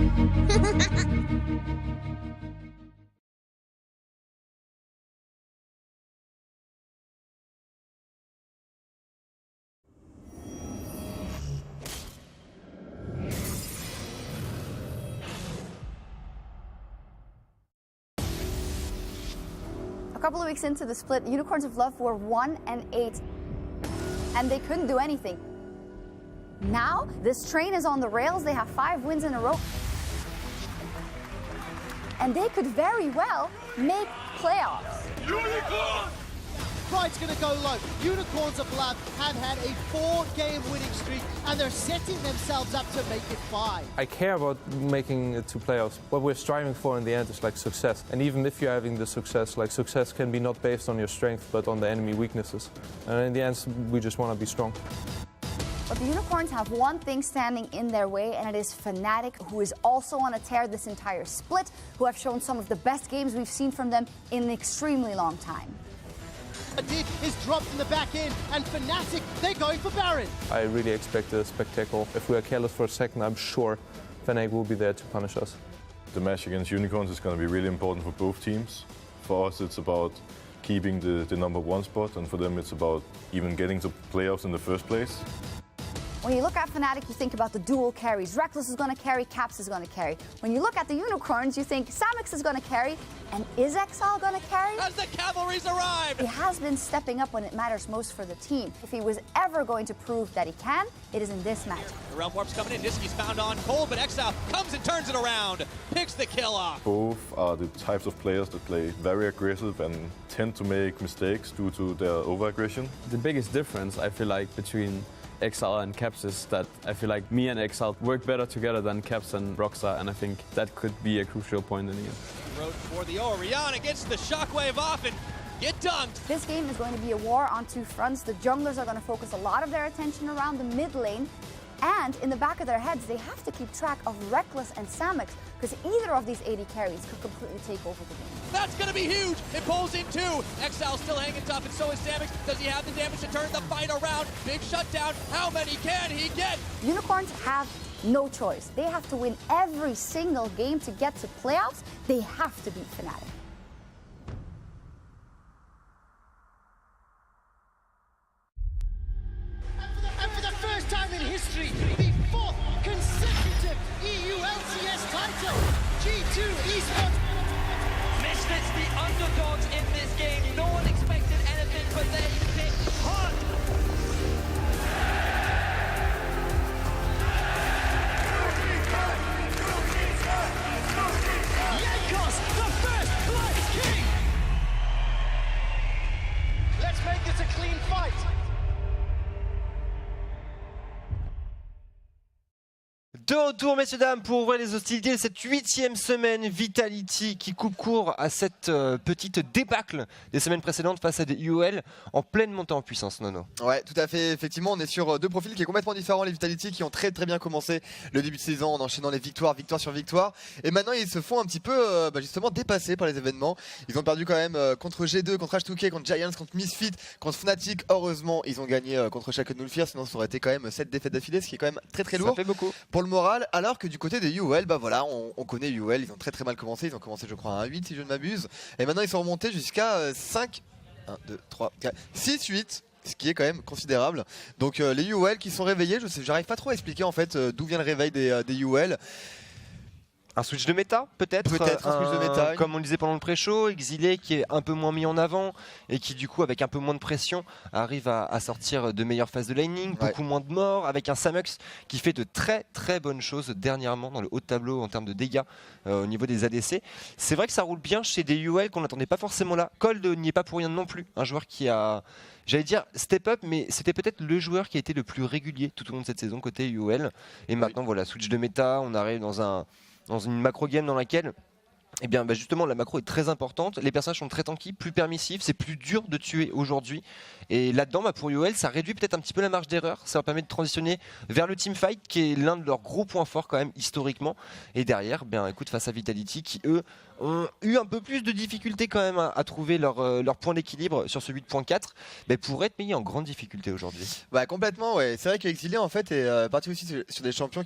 A couple of weeks into the split, Unicorns of Love were 1-8, and they couldn't do anything. Now, this train is on the rails. They have 5 wins in a row. And they could very well make playoffs. Unicorn! Pride's going to go low. Unicorns of Love have had a 4-game winning streak, and they're setting themselves up to make it 5. I care about making it to playoffs. What we're striving for in the end is like success. And even if you're having the success, like success can be not based on your strength, but on the enemy weaknesses. And in the end, we just want to be strong. But the Unicorns have one thing standing in their way, and it is Fnatic, who is also on a tear this entire split, who have shown some of the best games we've seen from them in an extremely long time. Did is dropped from the back end, and Fnatic, they're going for Baron. I really expect a spectacle. If we are careless for a second, I'm sure Fnatic will be there to punish us. The match against Unicorns is going to be really important for both teams. For us, it's about keeping the #1 spot, and for them, it's about even getting to playoffs in the first place. When you look at Fnatic, you think about the dual carries. Rekkles is going to carry, Caps is going to carry. When you look at the Unicorns, you think Samux is going to carry, and is Exile going to carry? As the cavalry's arrived! He has been stepping up when it matters most for the team. If he was ever going to prove that he can, it is in this match. The Realm Warp's coming in, Nisqy's found on Cold, but Exile comes and turns it around, picks the kill off. Both are the types of players that play very aggressive and tend to make mistakes due to their over-aggression. The biggest difference, I feel like, between Exile and Caps is that I feel like me and Exile work better together than Caps and Roxa, and I think that could be a crucial point in the game. Road for the Orianna gets the shockwave off and get dunked. This game is going to be a war on 2 fronts. The junglers are going to focus a lot of their attention around the mid lane, and in the back of their heads, they have to keep track of Rekkles and Samux, because either of these AD carries could completely take over the game. That's going to be huge. It pulls in 2. Exile still hanging tough, and so is Samux. Does he have the damage to turn the fight around? Big shutdown. How many can he get? Unicorns have no choice. They have to win every single game to get to playoffs. They have to beat Fnatic. And for the first time in history, the 4th consecutive EU LCS title. G2 Esports. Misfits, the underdogs in this game. No one expected anything, but they picked hard. Jankos, the first Blood King. Let's make this a clean fight. De retour, messieurs, dames, pour ouvrir les hostilités de cette 8e semaine. Vitality qui coupe court à cette petite débâcle des semaines précédentes face à des UOL en pleine montée en puissance, Nono. Ouais, tout à fait. Effectivement, on est sur 2 profils qui sont complètement différents. Les Vitality qui ont très bien commencé le début de saison en enchaînant les victoire sur victoire. Et maintenant, ils se font un petit peu justement dépasser par les événements. Ils ont perdu quand même contre G2, contre H2K, contre Giants, contre Misfit, contre Fnatic. Heureusement, ils ont gagné contre Shaken Nulfir. Sinon, ça aurait été quand même 7 défaites d'affilée, ce qui est quand même très lourd. Ça fait beaucoup. Pour le moral, alors que du côté des UOL, bah voilà, on connaît UOL, ils ont très mal commencé, ils ont commencé je crois à 1-8 si je ne m'abuse, et maintenant ils sont remontés jusqu'à 5, 1, 2, 3, 4, 6, 8, ce qui est quand même considérable. Donc les UOL qui sont réveillés, j'arrive pas trop à expliquer en fait d'où vient le réveil des UOL. Un switch de méta, peut-être un switch de méta. Comme on le disait pendant le pré-show, Exilé qui est un peu moins mis en avant et qui du coup avec un peu moins de pression arrive à sortir de meilleures phases de laning, beaucoup moins de morts, avec un Samux qui fait de très bonnes choses dernièrement dans le haut de tableau en termes de dégâts au niveau des ADC. C'est vrai que ça roule bien chez des UL qu'on n'attendait pas forcément là. Cold n'y est pas pour rien non plus, un joueur qui a, j'allais dire step up, mais c'était peut-être le joueur qui a été le plus régulier tout au long de cette saison côté UL. Et maintenant voilà, switch de méta, on arrive dans une macro game dans laquelle Eh bien, justement, la macro est très importante. Les personnages sont très tanky, plus permissifs. C'est plus dur de tuer aujourd'hui. Et là-dedans, pour UOL, ça réduit peut-être un petit peu la marge d'erreur. Ça leur permet de transitionner vers le teamfight, qui est l'un de leurs gros points forts quand même historiquement. Et derrière, écoute, face à Vitality, qui eux ont eu un peu plus de difficultés quand même à trouver leur point d'équilibre sur ce 8.4, pourraient être mis en grande difficulté aujourd'hui. Complètement, ouais. C'est vrai qu'Exilé en fait est parti aussi sur des champions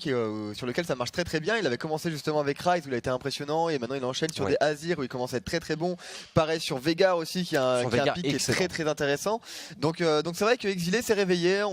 sur lesquels ça marche très très bien. Il avait commencé justement avec Ryze où il a été impressionnant et maintenant il enchaîne sur des Azir où il commence à être très très bon. Pareil sur Veigar aussi qui a un pick qui est très très intéressant. Donc c'est vrai que Exilé s'est réveillé.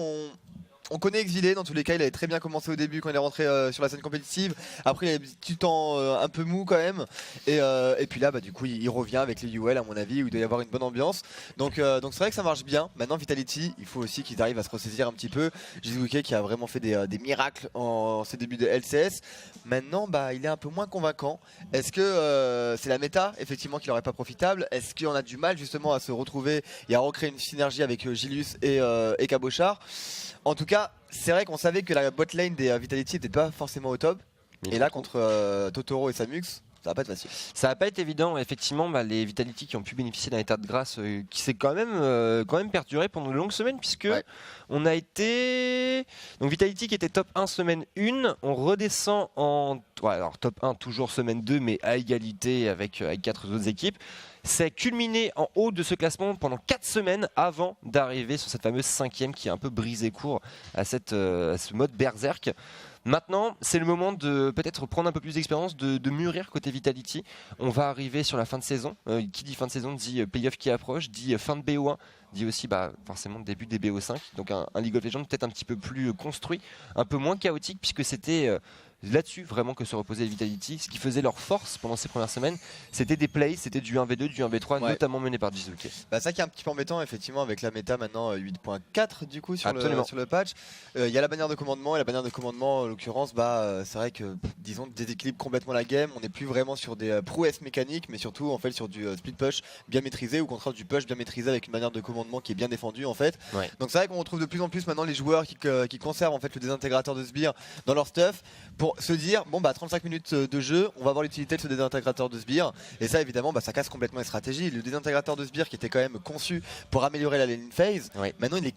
On connaît Exilé, dans tous les cas, il avait très bien commencé au début quand il est rentré sur la scène compétitive. Après, il a eu un petit temps un peu mou quand même. Et puis là, du coup, il revient avec les UL, à mon avis, où il doit y avoir une bonne ambiance. Donc c'est vrai que ça marche bien. Maintenant, Vitality, il faut aussi qu'ils arrivent à se ressaisir un petit peu. Jizuke qui a vraiment fait des miracles en ses débuts de LCS. Maintenant, il est un peu moins convaincant. Est-ce que c'est la méta, effectivement, qui leur est pas profitable? Est-ce qu'on a du mal justement à se retrouver et à recréer une synergie avec Gilius et Cabochard? En tout cas, c'est vrai qu'on savait que la bot lane des Vitality n'était pas forcément au top. Et là, contre Totoro et Samux, ça va pas être facile. Ça va pas être évident. Effectivement, les Vitality qui ont pu bénéficier d'un état de grâce qui s'est quand même perduré pendant de longues semaines, puisque on a été... Donc Vitality qui était top 1 semaine 1, on redescend en... alors top 1 toujours semaine 2, mais à égalité avec 4 autres équipes. C'est culminé en haut de ce classement pendant 4 semaines avant d'arriver sur cette fameuse 5e qui a un peu brisé court à ce mode berserk. Maintenant, c'est le moment de peut-être prendre un peu plus d'expérience, de mûrir côté Vitality. On va arriver sur la fin de saison. Qui dit fin de saison dit playoff qui approche, dit fin de BO1, dit aussi forcément début des BO5. Donc un League of Legends peut-être un petit peu plus construit, un peu moins chaotique, puisque c'était... là-dessus vraiment que se reposait Vitality. Ce qui faisait leur force pendant ces premières semaines, c'était des plays, c'était du 1v2, du 1v3, notamment mené par Jizuke. Ça qui est un petit peu embêtant effectivement avec la méta maintenant 8.4 du coup sur le patch. Il y a la bannière de commandement et la bannière de commandement en l'occurrence c'est vrai que disons déséquilibre complètement la game. On n'est plus vraiment sur des prouesses mécaniques, mais surtout on fait sur du split push bien maîtrisé ou au contraire du push bien maîtrisé avec une bannière de commandement qui est bien défendue en fait. Donc c'est vrai qu'on retrouve de plus en plus maintenant les joueurs qui conservent en fait le désintégrateur de sbire dans leur stuff pour se dire 35 minutes de jeu, on va voir l'utilité de ce désintégrateur de sbire. Et ça évidemment ça casse complètement les stratégies. Le désintégrateur de sbire qui était quand même conçu pour améliorer la lane phase, maintenant il est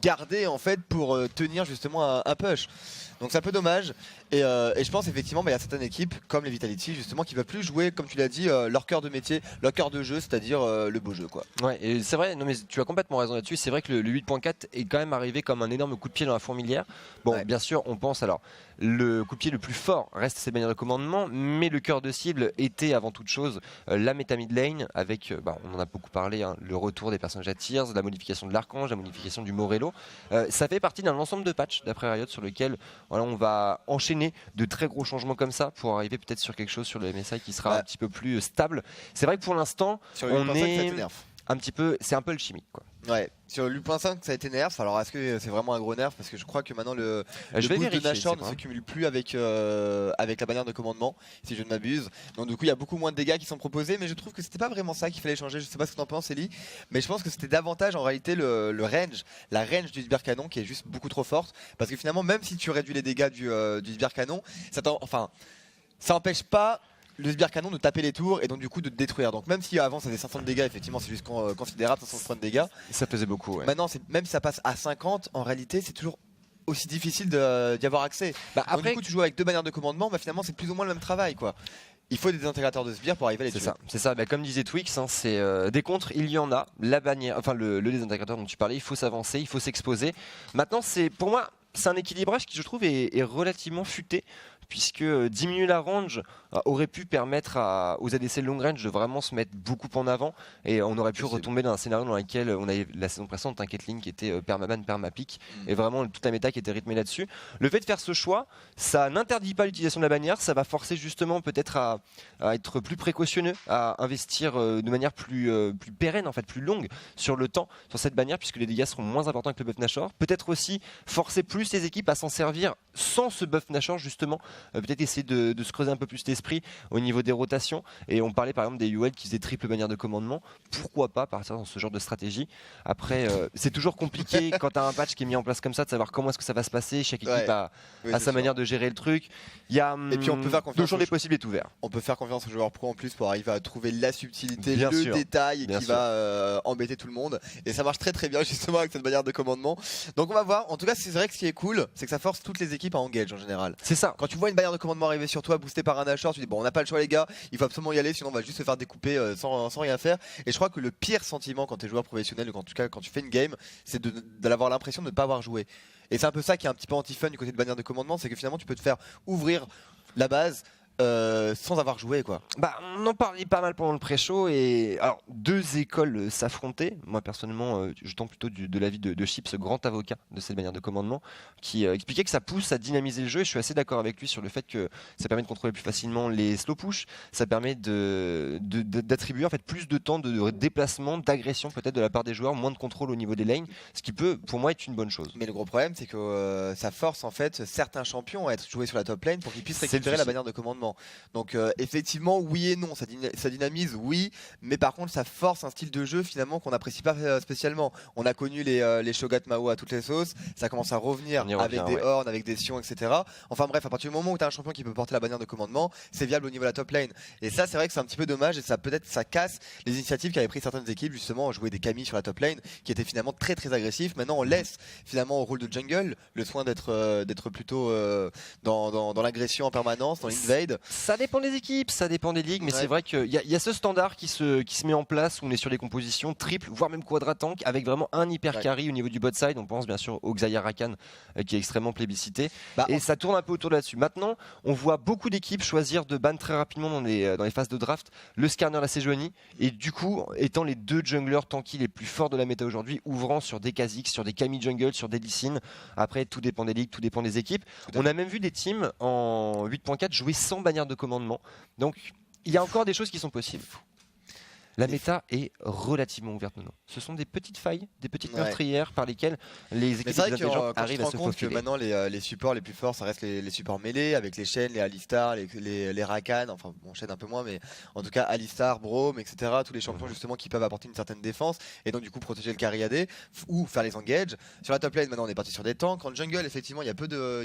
gardé en fait pour tenir justement un push. Donc c'est un peu dommage. Et je pense effectivement il y a certaines équipes comme les Vitality justement qui ne veulent plus jouer comme tu l'as dit leur cœur de métier, leur cœur de jeu, c'est-à-dire le beau jeu quoi. Et c'est vrai, non mais tu as complètement raison là-dessus. C'est vrai que le 8.4 est quand même arrivé comme un énorme coup de pied dans la fourmilière. Bien sûr on pense alors le coup de pied le plus fort reste ces bannières de commandement, mais le cœur de cible était avant toute chose la méta mid lane avec, on en a beaucoup parlé, le retour des personnages à tiers, la modification de l'archange, la modification du Morello. Ça fait partie d'un ensemble de patchs d'après Riot sur lequel on va enchaîner de très gros changements comme ça pour arriver peut-être sur quelque chose sur le MSI qui sera un petit peu plus stable. C'est vrai que pour l'instant on est un petit peu, c'est un peu le chimique quoi. Ouais, sur le 8.5 ça a été nerf. Alors est-ce que c'est vraiment un gros nerf? Parce que je crois que maintenant le boost de Nashor ne se cumule plus avec la bannière de commandement, si je ne m'abuse. Donc du coup il y a beaucoup moins de dégâts qui sont proposés, mais je trouve que c'était pas vraiment ça qu'il fallait changer. Je sais pas ce que t'en penses Ellie, mais je pense que c'était davantage en réalité la range du sbire canon qui est juste beaucoup trop forte. Parce que finalement même si tu réduis les dégâts du sbire canon, ça empêche pas le sbire canon de taper les tours et donc du coup de te détruire. Donc même si avant ça faisait 500 de dégâts, effectivement c'est juste considérable, 500 points de dégâts. Ça faisait beaucoup. Maintenant même si ça passe à 50, en réalité c'est toujours aussi difficile d'y avoir accès. Après, donc, du coup tu joues avec 2 bannières de commandement, finalement c'est plus ou moins le même travail quoi. Il faut des désintégrateurs de sbire pour arriver à les tuer. C'est ça. Comme disait Twix, c'est des contres, il y en a. La bannière, le désintégrateur dont tu parlais, il faut s'avancer, il faut s'exposer. Maintenant, pour moi, c'est un équilibrage qui, je trouve, est relativement futé. Puisque diminuer la range aurait pu permettre aux ADC long range de vraiment se mettre beaucoup en avant et on aurait pu retomber dans un scénario dans lequel on avait la saison précédente un Caitlyn qui était permaban, permapick et vraiment toute la méta qui était rythmée là-dessus. Le fait de faire ce choix, ça n'interdit pas l'utilisation de la bannière, ça va forcer justement peut-être à être plus précautionneux, à investir de manière plus pérenne, en fait plus longue sur le temps sur cette bannière puisque les dégâts seront moins importants que le buff Nashor. Peut-être aussi forcer plus les équipes à s'en servir sans ce buff Nashor justement, peut-être essayer de se creuser un peu plus l'esprit au niveau des rotations. Et on parlait par exemple des UL qui faisaient triple bannière de commandement. Pourquoi pas partir dans ce genre de stratégie? Après, c'est toujours compliqué quand tu as un patch qui est mis en place comme ça de savoir comment est-ce que ça va se passer. Chaque équipe a sa manière de gérer le truc. Il y a et puis on peut faire confiance. Le champ des possibles est ouvert. On peut faire confiance aux joueurs pro en plus pour arriver à trouver la subtilité, Bien le sûr. détail Bien qui sûr. va embêter tout le monde. Et ça marche très très bien justement avec cette manière de commandement. Donc on va voir. En tout cas, c'est vrai que ce qui est cool, c'est que ça force toutes les équipes à engage en général. C'est ça. Quand tu vois une barrière de commandement arriver sur toi, boostée par un Nashor, tu dis bon, on n'a pas le choix les gars, il faut absolument y aller, sinon on va juste se faire découper sans rien faire. Et je crois que le pire sentiment quand tu es joueur professionnel, ou en tout cas quand tu fais une game, c'est d'avoir l'impression de ne pas avoir joué. Et c'est un peu ça qui est un petit peu anti-fun du côté de bannière de commandement, c'est que finalement tu peux te faire ouvrir la base sans avoir joué quoi. Bah, on en parlait pas mal pendant le pré-show et alors deux écoles s'affrontaient. Moi personnellement, je tends plutôt de l'avis de Chips, grand avocat de cette manière de commandement, qui expliquait que ça pousse à dynamiser le jeu. Et je suis assez d'accord avec lui sur le fait que ça permet de contrôler plus facilement les slow push, ça permet d'attribuer en fait plus de temps de déplacement, d'agression peut-être de la part des joueurs, moins de contrôle au niveau des lanes, ce qui peut pour moi être une bonne chose. Mais le gros problème c'est que ça force en fait certains champions à être joués sur la top lane pour qu'ils puissent récupérer la bannière de commandement. Donc effectivement oui et non, ça dynamise oui, mais par contre ça force un style de jeu finalement qu'on n'apprécie pas spécialement. On a connu les Shogat Mao à toutes les sauces, ça commence à revenir avec des horns, avec des sions, etc. Enfin bref, à partir du moment où tu as un champion qui peut porter la bannière de commandement, c'est viable au niveau de la top lane. Et ça c'est vrai que c'est un petit peu dommage et ça peut-être ça casse les initiatives qu'avaient pris certaines équipes justement à jouer des Kami sur la top lane qui étaient finalement très très agressifs. Maintenant on laisse finalement au rôle de jungle le soin d'être plutôt dans l'agression en permanence, dans l'invade. Ça dépend des équipes, ça dépend des ligues, mais c'est vrai qu'il y a ce standard qui se met en place où on est sur des compositions triples, voire même quadra-tank, avec vraiment un hyper carry au niveau du bot side. On pense bien sûr au Xayah Rakan qui est extrêmement plébiscité. Et ça tourne un peu autour de là-dessus. Maintenant, on voit beaucoup d'équipes choisir de ban très rapidement dans les phases de draft le Skarner, la Sejuani, et du coup, étant les deux junglers tanky les plus forts de la méta aujourd'hui, ouvrant sur des Kha'Zix, sur des Kami jungle, sur des Lee Sin. Après, tout dépend des ligues, tout dépend des équipes. On a même vu des teams en 8.4 jouer sans bannière de commandement. Donc, il y a encore des choses qui sont possibles. La méta est relativement ouverte maintenant. Ce sont des petites failles, des petites meurtrières par lesquelles les équipes arrivent à se compte que faufiler. maintenant les supports les plus forts ça reste les supports mêlés avec les Shen, les Alistar, les Rakan, enfin bon Shen un peu moins mais en tout cas Alistar, Braum, etc. Tous les champions justement qui peuvent apporter une certaine défense et donc du coup protéger le carry AD ou faire les engage. Sur la top lane maintenant on est parti sur des tanks. En jungle effectivement il y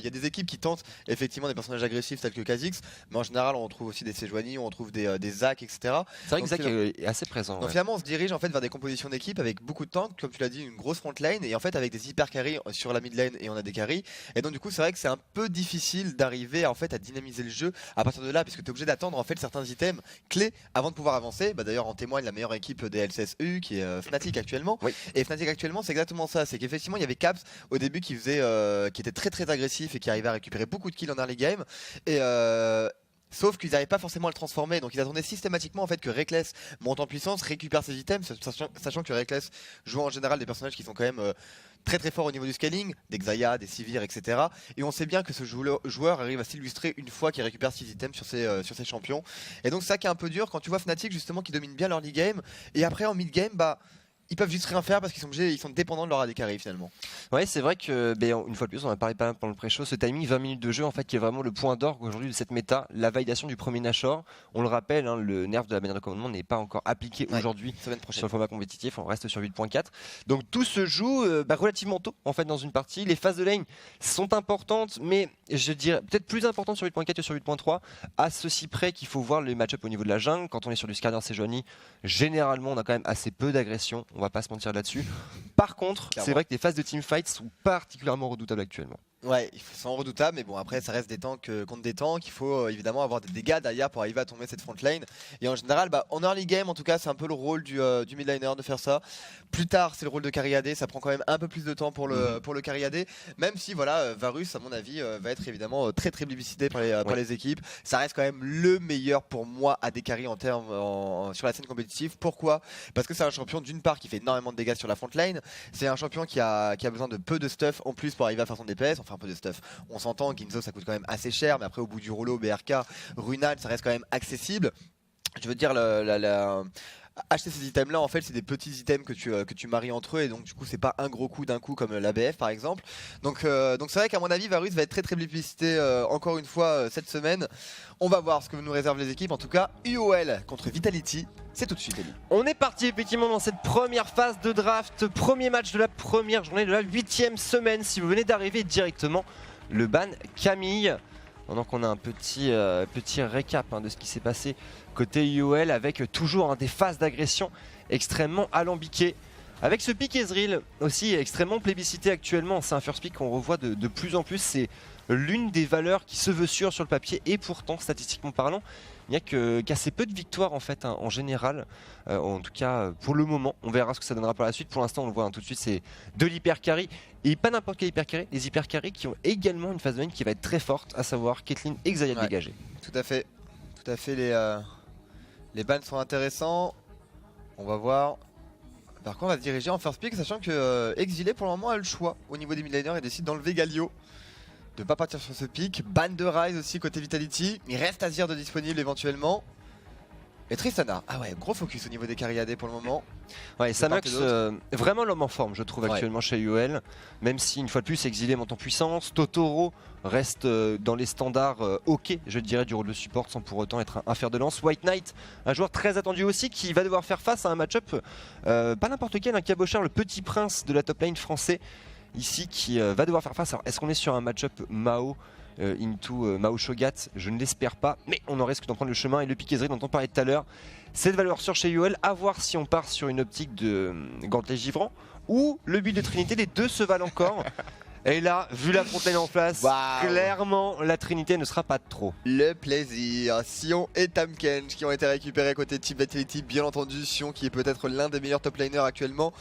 a des équipes qui tentent effectivement des personnages agressifs tels que Kha'Zix, mais en général on trouve aussi des Sejuani, on trouve des Zac, etc. C'est vrai que Zac est assez présent. Donc finalement on se dirige en fait vers des compositions d'équipe avec beaucoup de tanks, comme tu l'as dit, une grosse front lane et en fait avec des hyper carry sur la mid lane et on a des carry. Et donc du coup c'est vrai que c'est un peu difficile d'arriver en fait à dynamiser le jeu à partir de là puisque tu es obligé d'attendre en fait certains items clés avant de pouvoir avancer. D'ailleurs en témoigne la meilleure équipe des LCSU qui est Fnatic actuellement. Et Fnatic actuellement c'est exactement ça, c'est qu'effectivement il y avait Caps au début qui était très très agressif et qui arrivait à récupérer beaucoup de kills en early game et sauf qu'ils n'arrivaient pas forcément à le transformer, donc ils attendaient systématiquement en fait que Rekkles monte en puissance, récupère ses items, sachant que Rekkles joue en général des personnages qui sont quand même très très forts au niveau du scaling, des Xayah, des Sivir, etc. Et on sait bien que ce joueur arrive à s'illustrer une fois qu'il récupère 6 items sur ses champions. Et donc ça qui est un peu dur quand tu vois Fnatic justement qui domine bien l'early game, et après en mid game, ils peuvent juste rien faire parce qu'ils sont dépendants de leur AD carry finalement. Ouais, c'est vrai que une fois de plus, on a parlé pas mal pendant le pré-show, ce timing 20 minutes de jeu en fait qui est vraiment le point d'orgue aujourd'hui de cette méta, la validation du premier Nashor. On le rappelle, le nerf de la bannière de commandement n'est pas encore appliqué aujourd'hui sur le format compétitif, on reste sur 8.4. Donc tout se joue relativement tôt en fait dans une partie. Les phases de lane sont importantes, mais je dirais peut-être plus importantes sur 8.4 que sur 8.3, à ceci près qu'il faut voir les match-up au niveau de la jungle. Quand on est sur du Skarner Sejuani, généralement on a quand même assez peu d'agression. On va pas se mentir là-dessus. Par contre, c'est vrai que les phases de teamfight sont particulièrement redoutables actuellement. Ouais, ils sont redoutables, mais bon, après, ça reste des tanks contre des tanks. Il faut évidemment avoir des dégâts derrière pour arriver à tomber cette front lane. Et en général, en early game, en tout cas, c'est un peu le rôle du midliner de faire ça. Plus tard, c'est le rôle de carry AD. Ça prend quand même un peu plus de temps pour le carry AD. Même si, voilà, Varus, à mon avis, va être évidemment très très publicité par les équipes. Ça reste quand même le meilleur pour moi AD carry en termes sur la scène compétitive. Pourquoi ? Parce que c'est un champion d'une part qui fait énormément de dégâts sur la front lane. C'est un champion qui a besoin de peu de stuff en plus pour arriver à faire son DPS. Enfin, un peu de stuff. On s'entend, Ginzo ça coûte quand même assez cher, mais après au bout du rouleau, BRK, Runal ça reste quand même accessible. Je veux dire, acheter ces items là en fait c'est des petits items que tu maries entre eux et donc du coup c'est pas un gros coup d'un coup comme l'ABF par exemple donc c'est vrai qu'à mon avis Varus va être très très publicité encore une fois cette semaine. On va voir ce que nous réservent les équipes. En tout cas UOL contre Vitality, c'est tout de suite Eli. On est parti effectivement dans cette première phase de draft, premier match de la première journée de la 8e semaine. Si vous venez d'arriver directement, le ban Camille. Donc on a un petit récap de ce qui s'est passé côté UOL avec toujours des phases d'agression extrêmement alambiquées. Avec ce pick Ezreal aussi extrêmement plébiscité actuellement, c'est un first pick qu'on revoit de plus en plus. C'est l'une des valeurs qui se veut sûre sur le papier et pourtant statistiquement parlant, il n'y a qu'assez peu de victoires en fait en général, en tout cas pour le moment. On verra ce que ça donnera par la suite. Pour l'instant on le voit tout de suite, c'est de l'hyper carry et pas n'importe quel hyper carry, les hyper carry qui ont également une phase de lane qui va être très forte, à savoir Caitlyn et Xayah dégagés. Tout à fait les bans sont intéressants. On va voir. Par contre on va se diriger en first pick sachant que Exilé pour le moment a le choix au niveau des midlaners et décide d'enlever Galio, de pas partir sur ce pick. Ban de Ryze aussi côté Vitality. Il reste Azir de disponible éventuellement. Et Tristana, ah ouais, gros focus au niveau des carry AD pour le moment. Ouais, Samux, vraiment l'homme en forme je trouve actuellement chez UOL. Même si une fois de plus Exilé monte en puissance, Totoro reste dans les standards ok je dirais du rôle de support sans pour autant être un fer de lance. White Knight, un joueur très attendu aussi qui va devoir faire face à un match-up pas n'importe quel, un Cabochard, le petit prince de la top lane français ici qui va devoir faire face. Alors est-ce qu'on est sur un match-up Mao into Mao Shogat? Je ne l'espère pas, mais on en risque d'en prendre le chemin. Et le pick Ezreal dont on parlait tout à l'heure, cette valeur sûre chez UOL, à voir si on part sur une optique de gantelet givrant ou le build de Trinité, les deux se valent encore. Et là, vu la frontline en place, clairement la Trinité ne sera pas de trop. Le plaisir. Sion et Tamkench qui ont été récupérés côté Team Vitality, bien entendu. Sion qui est peut-être l'un des meilleurs top laners actuellement,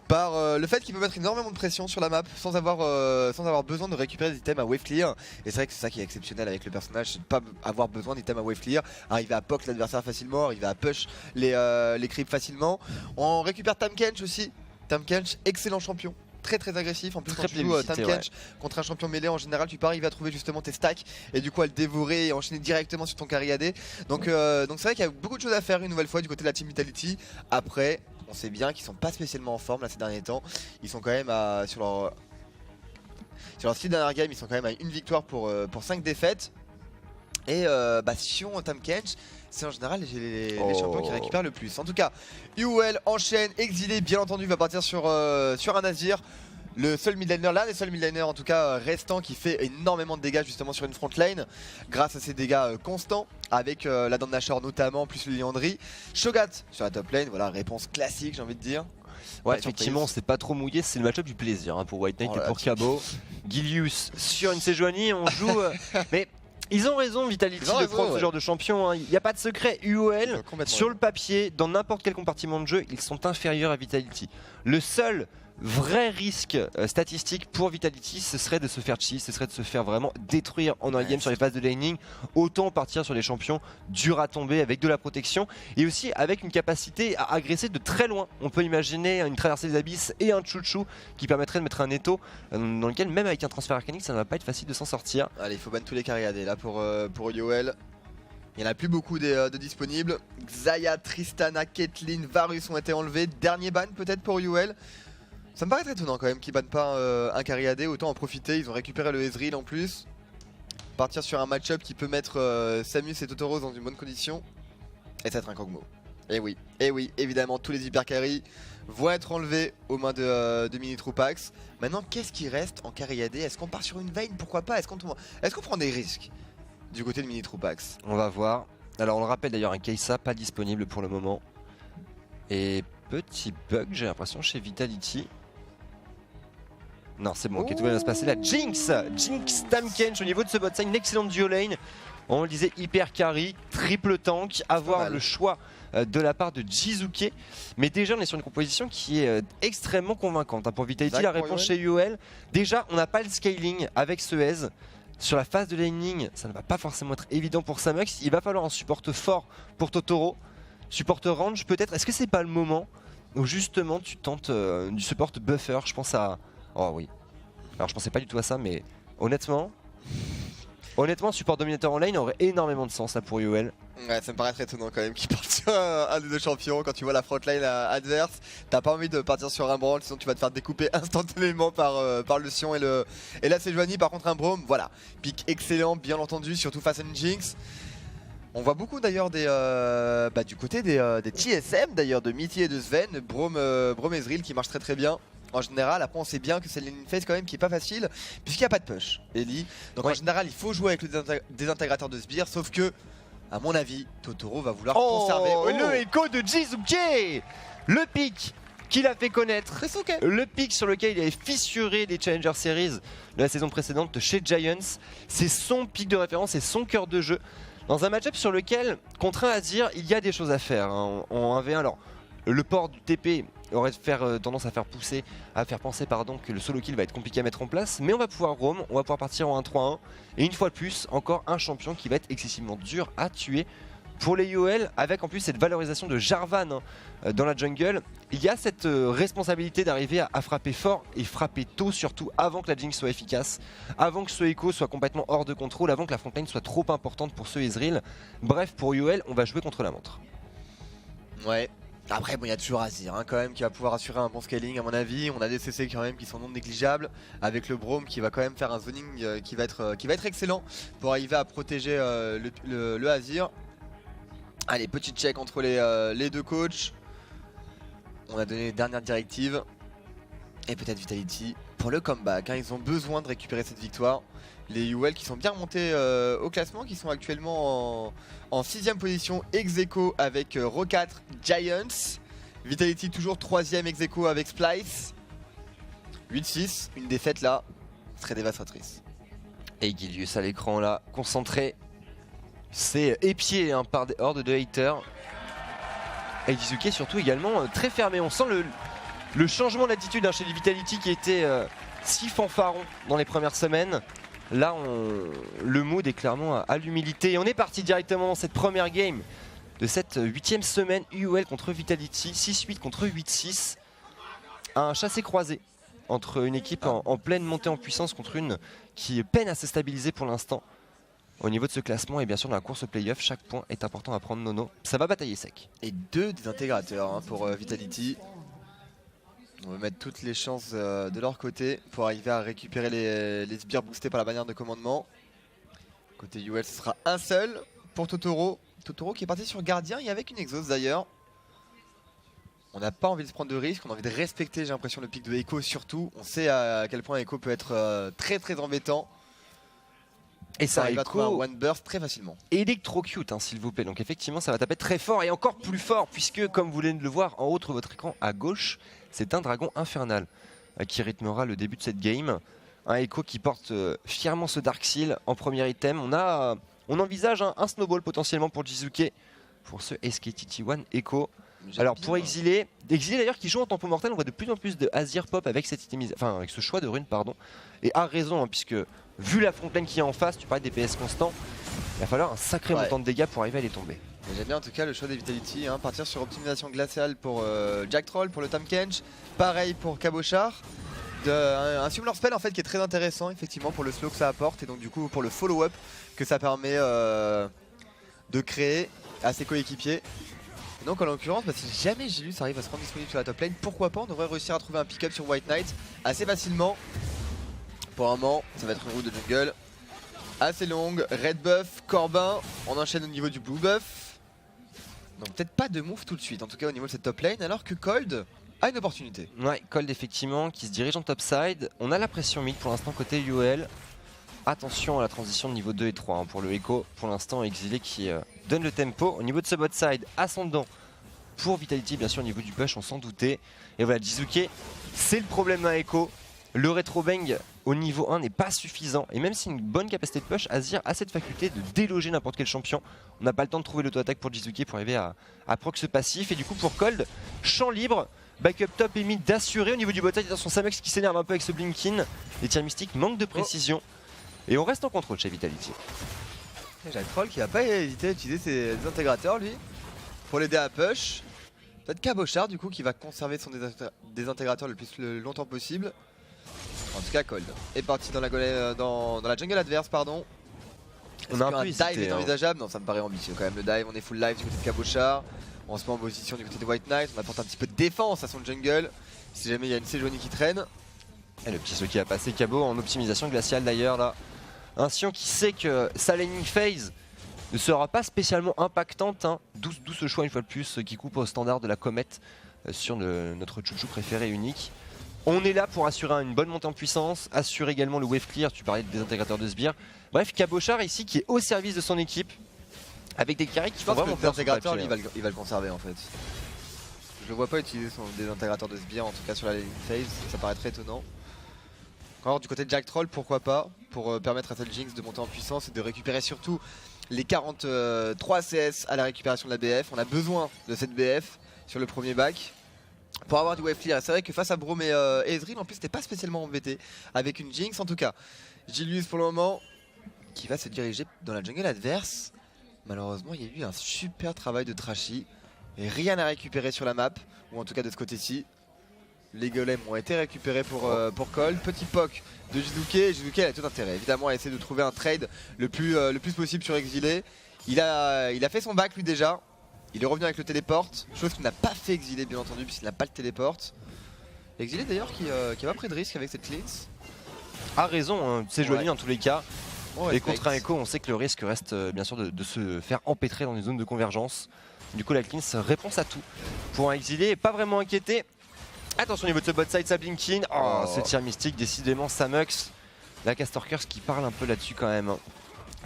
par le fait qu'il peut mettre énormément de pression sur la map sans avoir besoin de récupérer des items à wave clear. Et c'est vrai que c'est ça qui est exceptionnel avec le personnage, c'est de pas avoir besoin d'items à wave clear, arriver à poke l'adversaire facilement, arriver à push les creeps facilement. On récupère Tamkench aussi. Tamkench, excellent champion. Très très agressif, en plus quand tu joues Tamkench contre un champion mêlé en général tu peux arriver à trouver justement tes stacks et du coup à le dévorer et enchaîner directement sur ton carry AD. Donc c'est vrai qu'il y a beaucoup de choses à faire une nouvelle fois du côté de la Team Vitality. Après on sait bien qu'ils sont pas spécialement en forme là ces derniers temps, ils sont quand même sur leur 6 dernières games ils sont quand même à une victoire pour 5 défaites. Et Sion, Tamkench, c'est en général les champions qui récupèrent le plus. En tout cas, UOL enchaîne, Exilé bien entendu va partir sur un Azir. Le seul midlaner, l'un des seuls midlaners en tout cas restant qui fait énormément de dégâts justement sur une front lane grâce à ses dégâts constants avec la dent de Nashor notamment plus le Liandry. Shogat sur la top lane, voilà réponse classique j'ai envie de dire. Ouais, effectivement, on s'est pas trop mouillé, c'est le match-up du plaisir pour White Knight et pour Cabo. Gilius sur une Sejuani, on joue mais ils ont raison Vitality de prendre ce genre de champion, il n'y a pas de secret. UOL sur le papier, dans n'importe quel compartiment de jeu, ils sont inférieurs à Vitality. Le seul vrai risque statistique pour Vitality, ce serait de se faire cheese, ce serait de se faire vraiment détruire en early game sur les phases de laning. Autant partir sur les champions durs à tomber avec de la protection et aussi avec une capacité à agresser de très loin. On peut imaginer une traversée des abysses et un chouchou qui permettrait de mettre un étau dans lequel même avec un transfert arcanique ça ne va pas être facile de s'en sortir. Allez, il faut ban tous les carry AD là pour UOL. Il n'y en a plus beaucoup de disponibles. Xayah, Tristana, Caitlyn, Varus ont été enlevés. Dernier ban peut-être pour UOL. Ça me paraît très étonnant quand même qu'ils bannent pas un carry AD, autant en profiter, ils ont récupéré le Ezreal en plus. Partir sur un match-up qui peut mettre Samus et Totoro dans une bonne condition. Et ça va être un Kog'Maw. Et oui, évidemment tous les hyper carry vont être enlevés aux mains de Minitroopax. Maintenant qu'est-ce qui reste en carry AD? Est-ce qu'on part sur une veine? Pourquoi pas? Est-ce qu'on prend des risques du côté de Minitroopax? On va voir. Alors on le rappelle d'ailleurs, un Kai'Sa pas disponible pour le moment. Et petit bug j'ai l'impression chez Vitality. Non c'est bon, ok, tout va se passer là. Jinx Tamkench au niveau de ce bot side, une excellente duo lane. On le disait, hyper carry, triple tank, avoir le choix de la part de Jizuke. Mais déjà on est sur une composition qui est extrêmement convaincante pour Vitality. La réponse chez UOL, déjà on n'a pas le scaling avec ce Ez. Sur la phase de laning, ça ne va pas forcément être évident pour Samux. Il va falloir un support fort pour Totoro. Support range peut-être. Est-ce que c'est pas le moment où justement tu tentes du support buffer? Je pense à... Oh oui. Alors je pensais pas du tout à ça mais honnêtement... Honnêtement, support dominateur en lane aurait énormément de sens là pour UL. Ouais, ça me paraît très étonnant quand même qu'il parte sur un des deux champions. Quand tu vois la frontline adverse, t'as pas envie de partir sur un Brawl, sinon tu vas te faire découper instantanément par le Sion et là c'est Joanie. Par contre un Braum, voilà, pick excellent bien entendu, surtout face à une Jinx. On voit beaucoup d'ailleurs du côté des TSM d'ailleurs, de Mithy et de Sven, Braum Ezreal qui marche très bien. En général, après on sait bien que c'est une phase quand même qui est pas facile puisqu'il n'y a pas de push, Ellie. Donc en général il faut jouer avec le désintégrateur de Sbire, sauf que à mon avis, Totoro va vouloir conserver le écho de Jizuke. Le pic qu'il a fait connaître, le pic sur lequel il avait fissuré les Challenger Series de la saison précédente chez Giants. C'est son pic de référence, c'est son cœur de jeu. Dans un match-up sur lequel, contre un Azir, il y a des choses à faire en 1v1. Alors, le port du TP aurait tendance à faire penser que le solo kill va être compliqué à mettre en place, mais on va pouvoir roam, on va pouvoir partir en 1-3-1 et une fois de plus encore un champion qui va être excessivement dur à tuer pour les UOL, avec en plus cette valorisation de Jarvan dans la jungle. Il y a cette responsabilité d'arriver à frapper fort et frapper tôt, surtout avant que la Jinx soit efficace, avant que ce Echo soit complètement hors de contrôle, avant que la frontline soit trop importante pour ce Ezreal. Bref, pour UOL, on va jouer contre la montre. Ouais. Après bon, il y a toujours Azir quand même qui va pouvoir assurer un bon scaling à mon avis. On a des CC quand même qui sont non négligeables, avec le Braum qui va quand même faire un zoning qui va être excellent pour arriver à protéger le Azir. Allez, petit check entre les deux coachs. On a donné les dernières directives et peut-être Vitality pour le comeback. Ils ont besoin de récupérer cette victoire. Les UL qui sont bien remontés au classement, qui sont actuellement en 6ème position ex-aequo avec Ro4 Giants. Vitality toujours 3ème ex-aequo avec Splice. 8-6, une défaite là serait dévastatrice. Et Gilius à l'écran là, concentré. C'est épié par des hordes de haters. Et Jizuke surtout également très fermé. On sent le changement d'attitude chez les Vitality qui était si fanfaron dans les premières semaines. Là, le mood est clairement à l'humilité. Et on est parti directement dans cette première game de cette 8ème semaine UOL contre Vitality. 6-8 contre 8-6. Un chassé-croisé entre une équipe en pleine montée en puissance contre une qui peine à se stabiliser pour l'instant. Au niveau de ce classement et bien sûr dans la course au play-off, chaque point est important à prendre Nono. Ça va batailler sec. Et 2 désintégrateurs pour Vitality. On va mettre toutes les chances de leur côté pour arriver à récupérer les sbires boostés par la bannière de commandement. Côté UL, ce sera un seul pour Totoro. Totoro qui est parti sur Gardien et avec une exhaust d'ailleurs. On n'a pas envie de se prendre de risques, on a envie de respecter, j'ai l'impression, le pic de Echo surtout. On sait à quel point Echo peut être très embêtant. Et ça arrive à trouver un one burst très facilement. Electrocute s'il vous plaît, donc effectivement ça va taper très fort et encore plus fort puisque comme vous venez de le voir en haut de votre écran à gauche, c'est un dragon infernal qui rythmera le début de cette game. Un Echo qui porte fièrement ce Dark Seal en premier item. On envisage un snowball potentiellement pour Jizuke, pour ce SKTT1 Echo. Alors pour Exilé d'ailleurs qui joue en tempo mortel, on voit de plus en plus de Azir pop avec cette avec ce choix de rune pardon. Et a raison puisque vu la frontline qui est en face, tu parlais des DPS constants, il va falloir un sacré montant de dégâts pour arriver à les tomber. J'aime bien en tout cas le choix des Vitality, partir sur optimisation glaciale pour Jack Troll, pour le Tahm Kench, pareil pour Cabochard. Un Summoner Spell en fait qui est très intéressant effectivement pour le slow que ça apporte et donc du coup pour le follow-up que ça permet de créer à ses coéquipiers. Donc en l'occurrence, si jamais Gilius arrive à se rendre disponible sur la top lane, pourquoi pas, on devrait réussir à trouver un pick-up sur White Knight assez facilement. Pour un moment, ça va être une route de jungle assez longue. Red buff, Corbin, on enchaîne au niveau du blue buff. Donc peut-être pas de move tout de suite, en tout cas au niveau de cette top lane, alors que Cold a une opportunité. Ouais, Cold effectivement qui se dirige en top side. On a la pression mid pour l'instant côté UOL. Attention à la transition de niveau 2 et 3 pour le Echo. Pour l'instant, Exilé qui donne le tempo. Au niveau de ce bot side, ascendant pour Vitality, bien sûr, au niveau du push, on s'en doutait. Et voilà, Jizuke, c'est le problème d'un Echo. Le rétro bang au niveau 1 n'est pas suffisant. Et même si une bonne capacité de push, Azir a cette faculté de déloger n'importe quel champion. On n'a pas le temps de trouver l'auto-attaque pour Jizuke pour arriver à proc ce passif. Et du coup, pour Cold, champ libre. Backup top et mid d'assurer au niveau du bot side. Dans son Samex qui s'énerve un peu avec ce Blinkin. Les tirs mystiques manquent de précision. Et on reste en contrôle chez Vitality. Jack Troll qui va pas hésiter à utiliser ses désintégrateurs lui pour l'aider à push. Peut-être Cabochard du coup qui va conserver son désintégrateur le plus longtemps possible. En tout cas Cold est parti dans la jungle adverse pardon. On a un peu dive hésité, est hein. envisageable. Non, ça me paraît ambitieux quand même. Le dive, on est full live du côté de Cabochard. On se met en position du côté de White Knight. On apporte un petit peu de défense à son jungle. Si jamais il y a une Sejuani qui traîne. Et le petit saut qui a passé Cabo en optimisation glaciale d'ailleurs là. Un Sion qui sait que sa laning phase ne sera pas spécialement impactante, hein. D'où ce choix une fois de plus qui coupe au standard de la comète sur notre chouchou préféré unique. On est là pour assurer une bonne montée en puissance, assurer également le wave clear, tu parlais des intégrateurs de sbires. Bref, Cabochard ici qui est au service de son équipe, avec des carrés qui Je font pense que vraiment le peur sur désintégrateur, papier, lui, il va le conserver en fait. Je le vois pas utiliser son désintégrateur de sbire, en tout cas sur la lane phase, ça paraît très étonnant. Alors du côté de Jack Troll, pourquoi pas, pour permettre à cette Jinx de monter en puissance et de récupérer surtout les 43 CS à la récupération de la BF. On a besoin de cette BF sur le premier back pour avoir du wave clear. Et c'est vrai que face à Braum et Ezreal, en plus c'était pas spécialement embêté avec une Jinx. En tout cas, Julius pour le moment qui va se diriger dans la jungle adverse. Malheureusement, il y a eu un super travail de Trashy et rien à récupérer sur la map, ou en tout cas de ce côté-ci. Les golems ont été récupérés pour Cole. Petit poke de Jizuke. Jizuke a tout intérêt évidemment à essayer de trouver un trade le plus possible sur Exilé. Il a fait son back lui déjà. Il est revenu avec le téléport, chose qu'il n'a pas fait Exilé bien entendu puisqu'il n'a pas le téléport. Exilé d'ailleurs qui a pas pris de risque avec cette cleanse. A raison, hein. C'est joli en tous les cas. Et respecte. contre un Echo, on sait que le risque reste bien sûr de se faire empêtrer dans une zone de convergence. Du coup la cleanse réponse à tout. Pour un Exilé, pas vraiment inquiété. Attention au niveau de ce bot side, ça Blinkin. Oh, ce tir mystique, décidément Samux. La Castorkers qui parle un peu là-dessus quand même.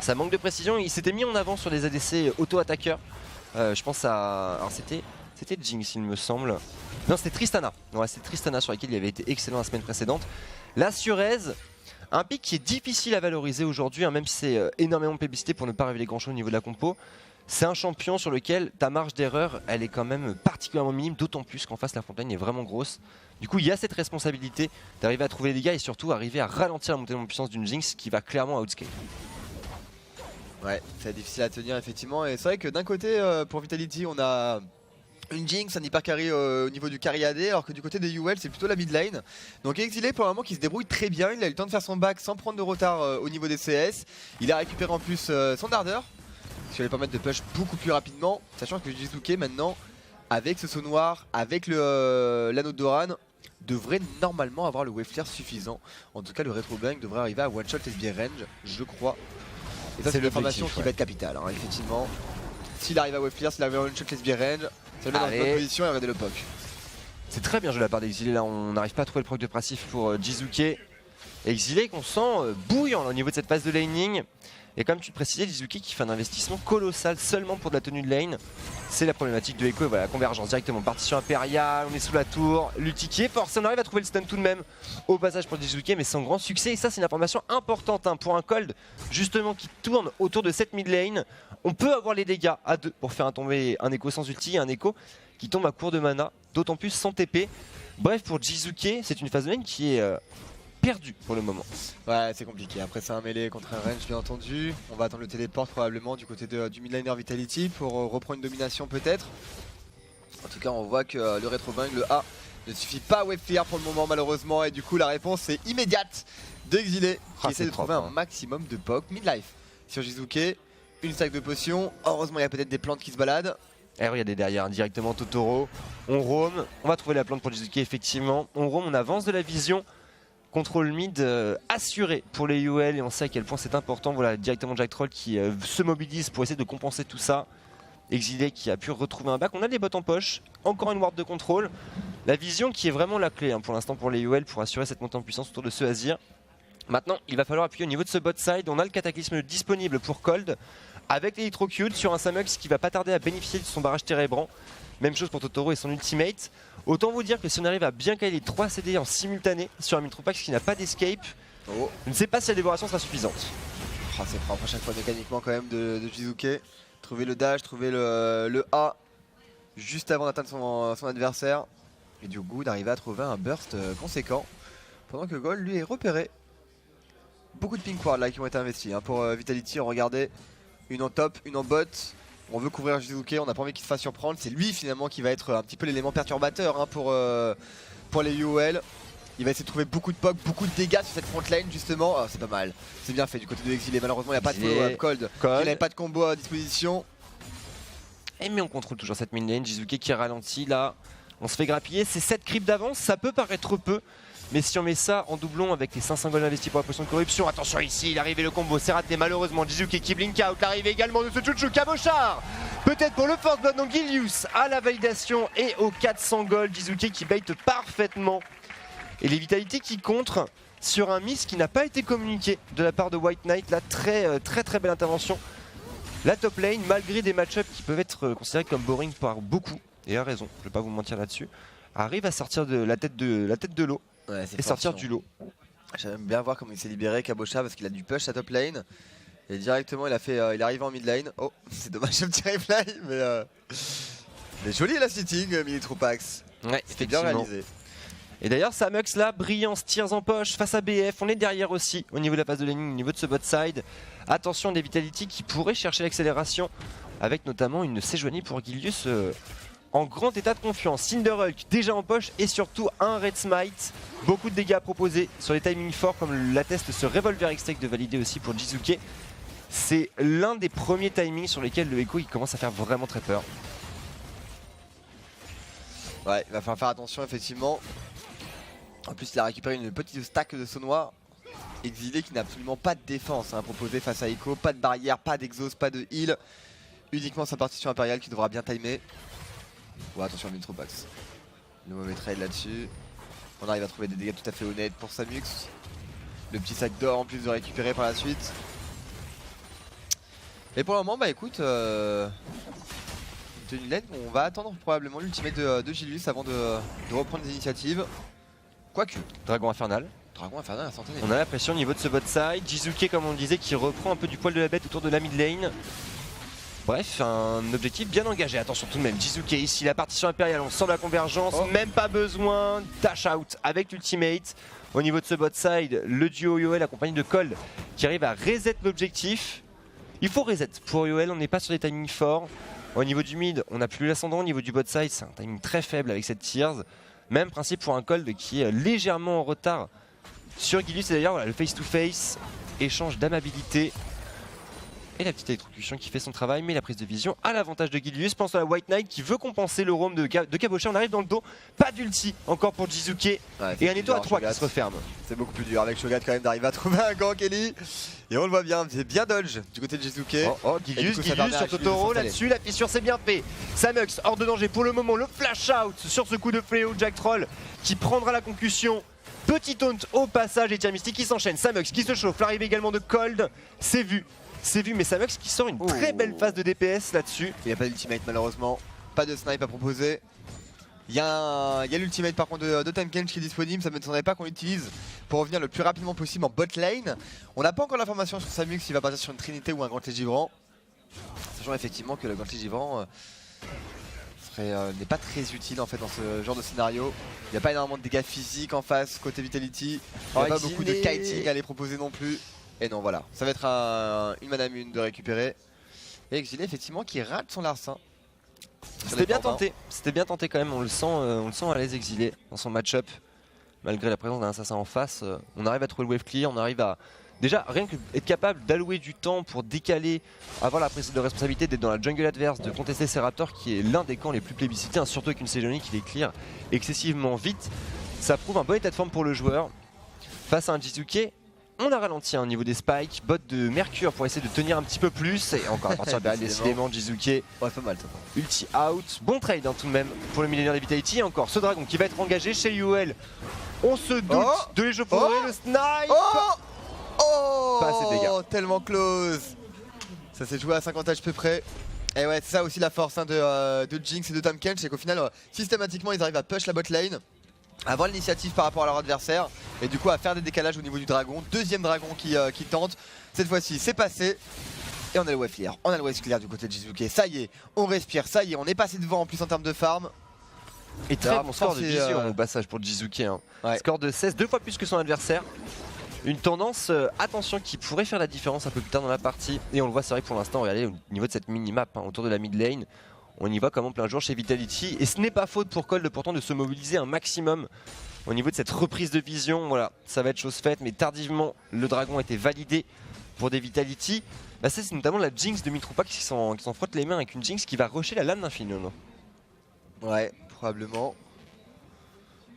Ça manque de précision, il s'était mis en avant sur les ADC auto-attaqueurs. Je pense à... Alors c'était Jinx il me semble. Non c'était Tristana. Ouais, c'est Tristana sur laquelle il avait été excellent la semaine précédente. La Surez, un pick qui est difficile à valoriser aujourd'hui, hein, même si c'est énormément publicité pour ne pas révéler grand chose au niveau de la compo. C'est un champion sur lequel ta marge d'erreur elle est quand même particulièrement minime, d'autant plus qu'en face la frontline est vraiment grosse. Du coup il y a cette responsabilité d'arriver à trouver les dégâts et surtout arriver à ralentir la montée en puissance d'une Jinx qui va clairement outscale. Ouais, c'est difficile à tenir effectivement. Et c'est vrai que d'un côté pour Vitality on a une Jinx, un hyper carry au niveau du carry AD, alors que du côté des UL c'est plutôt la mid lane. Donc Exilé pour le moment qui se débrouille très bien, il a eu le temps de faire son back sans prendre de retard au niveau des CS. Il a récupéré en plus son ardeur, ce qui va lui permettre de push beaucoup plus rapidement, sachant que Jizuke maintenant, avec ce saut noir, avec l'anneau de Doran, devrait normalement avoir le wave clear suffisant. En tout cas le retro bang devrait arriver à one shot SBR range, je crois. Et ça c'est une information qui va être capitale, hein, effectivement. S'il arrive à wave clear, s'il arrive à one shot SBR range, ça le met dans une bonne position et regardez le poke. C'est très bien joué de la part d'Exilé, là on n'arrive pas à trouver le proc de passif pour Jizuke. Exilé qu'on sent bouillant là, au niveau de cette phase de laning. Et comme tu le précisais, Jizuke qui fait un investissement colossal seulement pour de la tenue de lane. C'est la problématique de Echo et voilà, la convergence directement. Partition impériale, on est sous la tour, l'ulti qui est forcé, on arrive à trouver le stun tout de même au passage pour Jizuke, mais sans grand succès. Et ça c'est une information importante hein, pour un Cold justement qui tourne autour de cette mid lane. On peut avoir les dégâts à 2 pour faire tomber un Echo sans ulti et un Echo qui tombe à court de mana, d'autant plus sans TP. Bref, pour Jizuke, c'est une phase de lane qui est perdu pour le moment. Ouais, c'est compliqué. Après, c'est un mêlée contre un range, bien entendu. On va attendre le téléport probablement du côté du midlaner Vitality pour reprendre une domination peut-être. En tout cas, on voit que le rétro bang, le A, ne suffit pas à wave clear pour le moment malheureusement. Et du coup, la réponse est immédiate d'Exilé qui essaie de trouver un maximum de poke midlife sur Jizuke. Une stack de potions. Heureusement, il y a peut-être des plantes qui se baladent. Et regardez derrière, directement Totoro. On roam. On va trouver la plante pour Jizuke, effectivement. On roam, on avance de la vision. Contrôle mid assuré pour les UL et on sait à quel point c'est important. Voilà, directement Jack Troll qui se mobilise pour essayer de compenser tout ça. Exilé qui a pu retrouver un back. On a des bots en poche. Encore une ward de contrôle. La vision qui est vraiment la clé hein, pour l'instant pour les UL pour assurer cette montée en puissance autour de ce Azir. Maintenant, il va falloir appuyer au niveau de ce bot side. On a le cataclysme disponible pour Cold avec l'Electrocute sur un Samux qui va pas tarder à bénéficier de son barrage térébrant. Même chose pour Totoro et son ultimate. Autant vous dire que si on arrive à bien caler les 3 CD en simultané sur un Mitropax qui n'a pas d'escape, je ne sais pas si la dévoration sera suffisante. Oh, c'est propre à chaque fois mécaniquement quand même de Jizuke. Trouver le dash, trouver le A juste avant d'atteindre son adversaire. Et du coup d'arriver à trouver un burst conséquent. Pendant que Gold lui est repéré. Beaucoup de pink ward là qui ont été investis hein, pour Vitality. Regardez, une en top, une en bot. On veut couvrir Jizuke, on n'a pas envie qu'il se fasse surprendre. C'est lui finalement qui va être un petit peu l'élément perturbateur hein, pour les UOL. Il va essayer de trouver beaucoup de poke, beaucoup de dégâts sur cette front lane justement. Oh, c'est pas mal, c'est bien fait du côté de Exilé. Malheureusement il n'y a pas de follow-up. Cold. Il n'avait pas de combo à disposition. Et mais on contrôle toujours cette mid lane. Jizuke qui ralentit là. On se fait grappiller. C'est 7 creeps d'avance. Ça peut paraître peu. Mais si on met ça en doublon avec les 500 gold investis pour la potion de corruption. Attention ici, l'arrivée, le combo. C'est raté malheureusement. Jizuke qui blink out. L'arrivée également de ce Chuchu Cabochard. Peut-être pour le first blood. Donc Gilius à la validation et aux 400 gold. Jizuke qui bait parfaitement. Et les vitalités qui contre sur un miss qui n'a pas été communiqué de la part de White Knight. Là, très belle intervention. La top lane, malgré des match-ups qui peuvent être considérés comme boring par beaucoup, et a raison, je vais pas vous mentir là-dessus, arrive à sortir de la tête de l'eau et sortir du lot. J'aime bien voir comment il s'est libéré Cabochard parce qu'il a du push sa top lane. Et directement il est arrivé en mid lane. Oh, c'est dommage un petit replay, mais joli la sitting, Mini Troupax. Ouais, c'était bien réalisé. Et d'ailleurs Samux là, brillant, tirs en poche face à BF, on est derrière aussi au niveau de la phase de laning, au niveau de ce bot side. Attention des Vitality qui pourraient chercher l'accélération avec notamment une Sejuani pour Gilius en grand état de confiance. Cinderhulk déjà en poche et surtout un Red Smite. Beaucoup de dégâts proposés sur les timings forts comme l'atteste ce Revolver X-Tech de valider aussi pour Jizuke. C'est l'un des premiers timings sur lesquels le Echo il commence à faire vraiment très peur. Ouais, il va falloir faire attention effectivement. En plus il a récupéré une petite stack de saut noir. Exilé qui n'a absolument pas de défense à proposer face à Echo, pas de barrière, pas d'exhaust, pas de heal. Uniquement sa partition impériale qui devra bien timer. Ouais, attention à Mitropax. Le mauvais trade là-dessus. On arrive à trouver des dégâts tout à fait honnêtes pour Samux. Le petit sac d'or en plus de récupérer par la suite. Et pour le moment, bah écoute, une lane, on va attendre probablement l'ultimate de Gilius avant de reprendre des initiatives. Quoique, Dragon Infernal. Dragon Infernal à santé. On a la pression au niveau de ce bot side. Jizuke comme on le disait qui reprend un peu du poil de la bête autour de la mid lane. Bref, un objectif bien engagé. Attention tout de même, Jizuke ici, la partition impériale, on sent la convergence, même pas besoin. Dash out avec l'ultimate. Au niveau de ce bot side, le duo Yoel accompagné de Cold qui arrive à reset l'objectif. Il faut reset pour Yoel, on n'est pas sur des timings forts. Au niveau du mid, on n'a plus l'ascendant. Au niveau du bot side, c'est un timing très faible avec cette Tears. Même principe pour un Cold qui est légèrement en retard sur Gilius. Et d'ailleurs, voilà, le face-to-face, échange d'amabilité. Et la petite électrocution qui fait son travail, mais la prise de vision à l'avantage de Gilius. Pense à la White Knight qui veut compenser le roam de Cabochard. On arrive dans le dos, pas d'ulti encore pour Jizuke. Ouais, et un étau à 3 qui se referme. C'est beaucoup plus dur avec Shogat quand même d'arriver à trouver un gang Kelly. Et on le voit bien, c'est bien dodge du côté de Jizuke. Gilius sur Totoro là-dessus, la fissure c'est bien fait. Samux hors de danger pour le moment, le flash out sur ce coup de fléau, Jack Troll qui prendra la concussion. Petit taunt au passage et tirs mystiques qui s'enchaînent. Samux qui se chauffe, l'arrivée également de Cold, c'est vu. C'est vu, mais Samux qui sort une très belle phase de DPS là-dessus. Il n'y a pas d'ultimate malheureusement, pas de snipe à proposer. Il y a l'ultimate par contre de Tankenge qui est disponible, ça ne m'étonnerait pas qu'on l'utilise pour revenir le plus rapidement possible en bot lane. On n'a pas encore l'information sur Samux s'il va partir sur une Trinité ou un Grand Légivrant. Sachant effectivement que le Grand Légivrant n'est pas très utile en fait dans ce genre de scénario. Il n'y a pas énormément de dégâts physiques en face côté Vitality. Il n'y a pas beaucoup de kiting à les proposer non plus. Et non voilà, ça va être une mana mune de récupérer. Et Exilé effectivement qui rate son larcin. C'était bien tenté quand même, on le sent à l'aise Exilé dans son match-up. Malgré la présence d'un assassin en face, on arrive à trouver le wave clear, on arrive à... Déjà, rien que être capable d'allouer du temps pour décaler, avoir la prise de responsabilité d'être dans la jungle adverse, de contester ces Raptors qui est l'un des camps les plus plébiscités, surtout avec une Sejuani qui les clear excessivement vite. Ça prouve un bon état de forme pour le joueur. Face à un Jizuke, on a ralenti au niveau des spikes, bot de Mercure pour essayer de tenir un petit peu plus. Et encore à partir de décidément Jizuke. Ouais, pas mal ça. Ulti out, bon trade tout de même pour le millénaire des Vitality. Et encore ce dragon qui va être engagé chez UL. On se doute de l'échauffourée, le snipe. Pas assez de dégâts. Tellement close. Ça s'est joué à 50 HP près. Et ouais, c'est ça aussi la force de Jinx et de Tankenge, c'est qu'au final, systématiquement, ils arrivent à push la bot lane, à avoir l'initiative par rapport à leur adversaire, et du coup à faire des décalages au niveau du dragon. Deuxième dragon qui tente. Cette fois-ci, c'est passé. Et on a le wave clear. On a le wave clear du côté de Jizuke. Ça y est, on respire. Ça y est, on est passé devant en plus en termes de farm. Et très bon score de vision au passage pour Jizuke. Ouais. Score de 16, 2 fois plus que son adversaire. Une tendance, attention, qui pourrait faire la différence un peu plus tard dans la partie. Et on le voit, c'est vrai que pour l'instant, regardez au niveau de cette minimap autour de la mid lane, on y voit comme en plein jour chez Vitality. Et ce n'est pas faute pour Cold pourtant de se mobiliser un maximum au niveau de cette reprise de vision. Voilà, ça va être chose faite, mais tardivement, le dragon a été validé pour des Vitality. Bah ça, c'est notamment la Jinx de Mitroupax qui s'en frotte les mains avec une Jinx qui va rusher la lame d'infini. Ouais, probablement.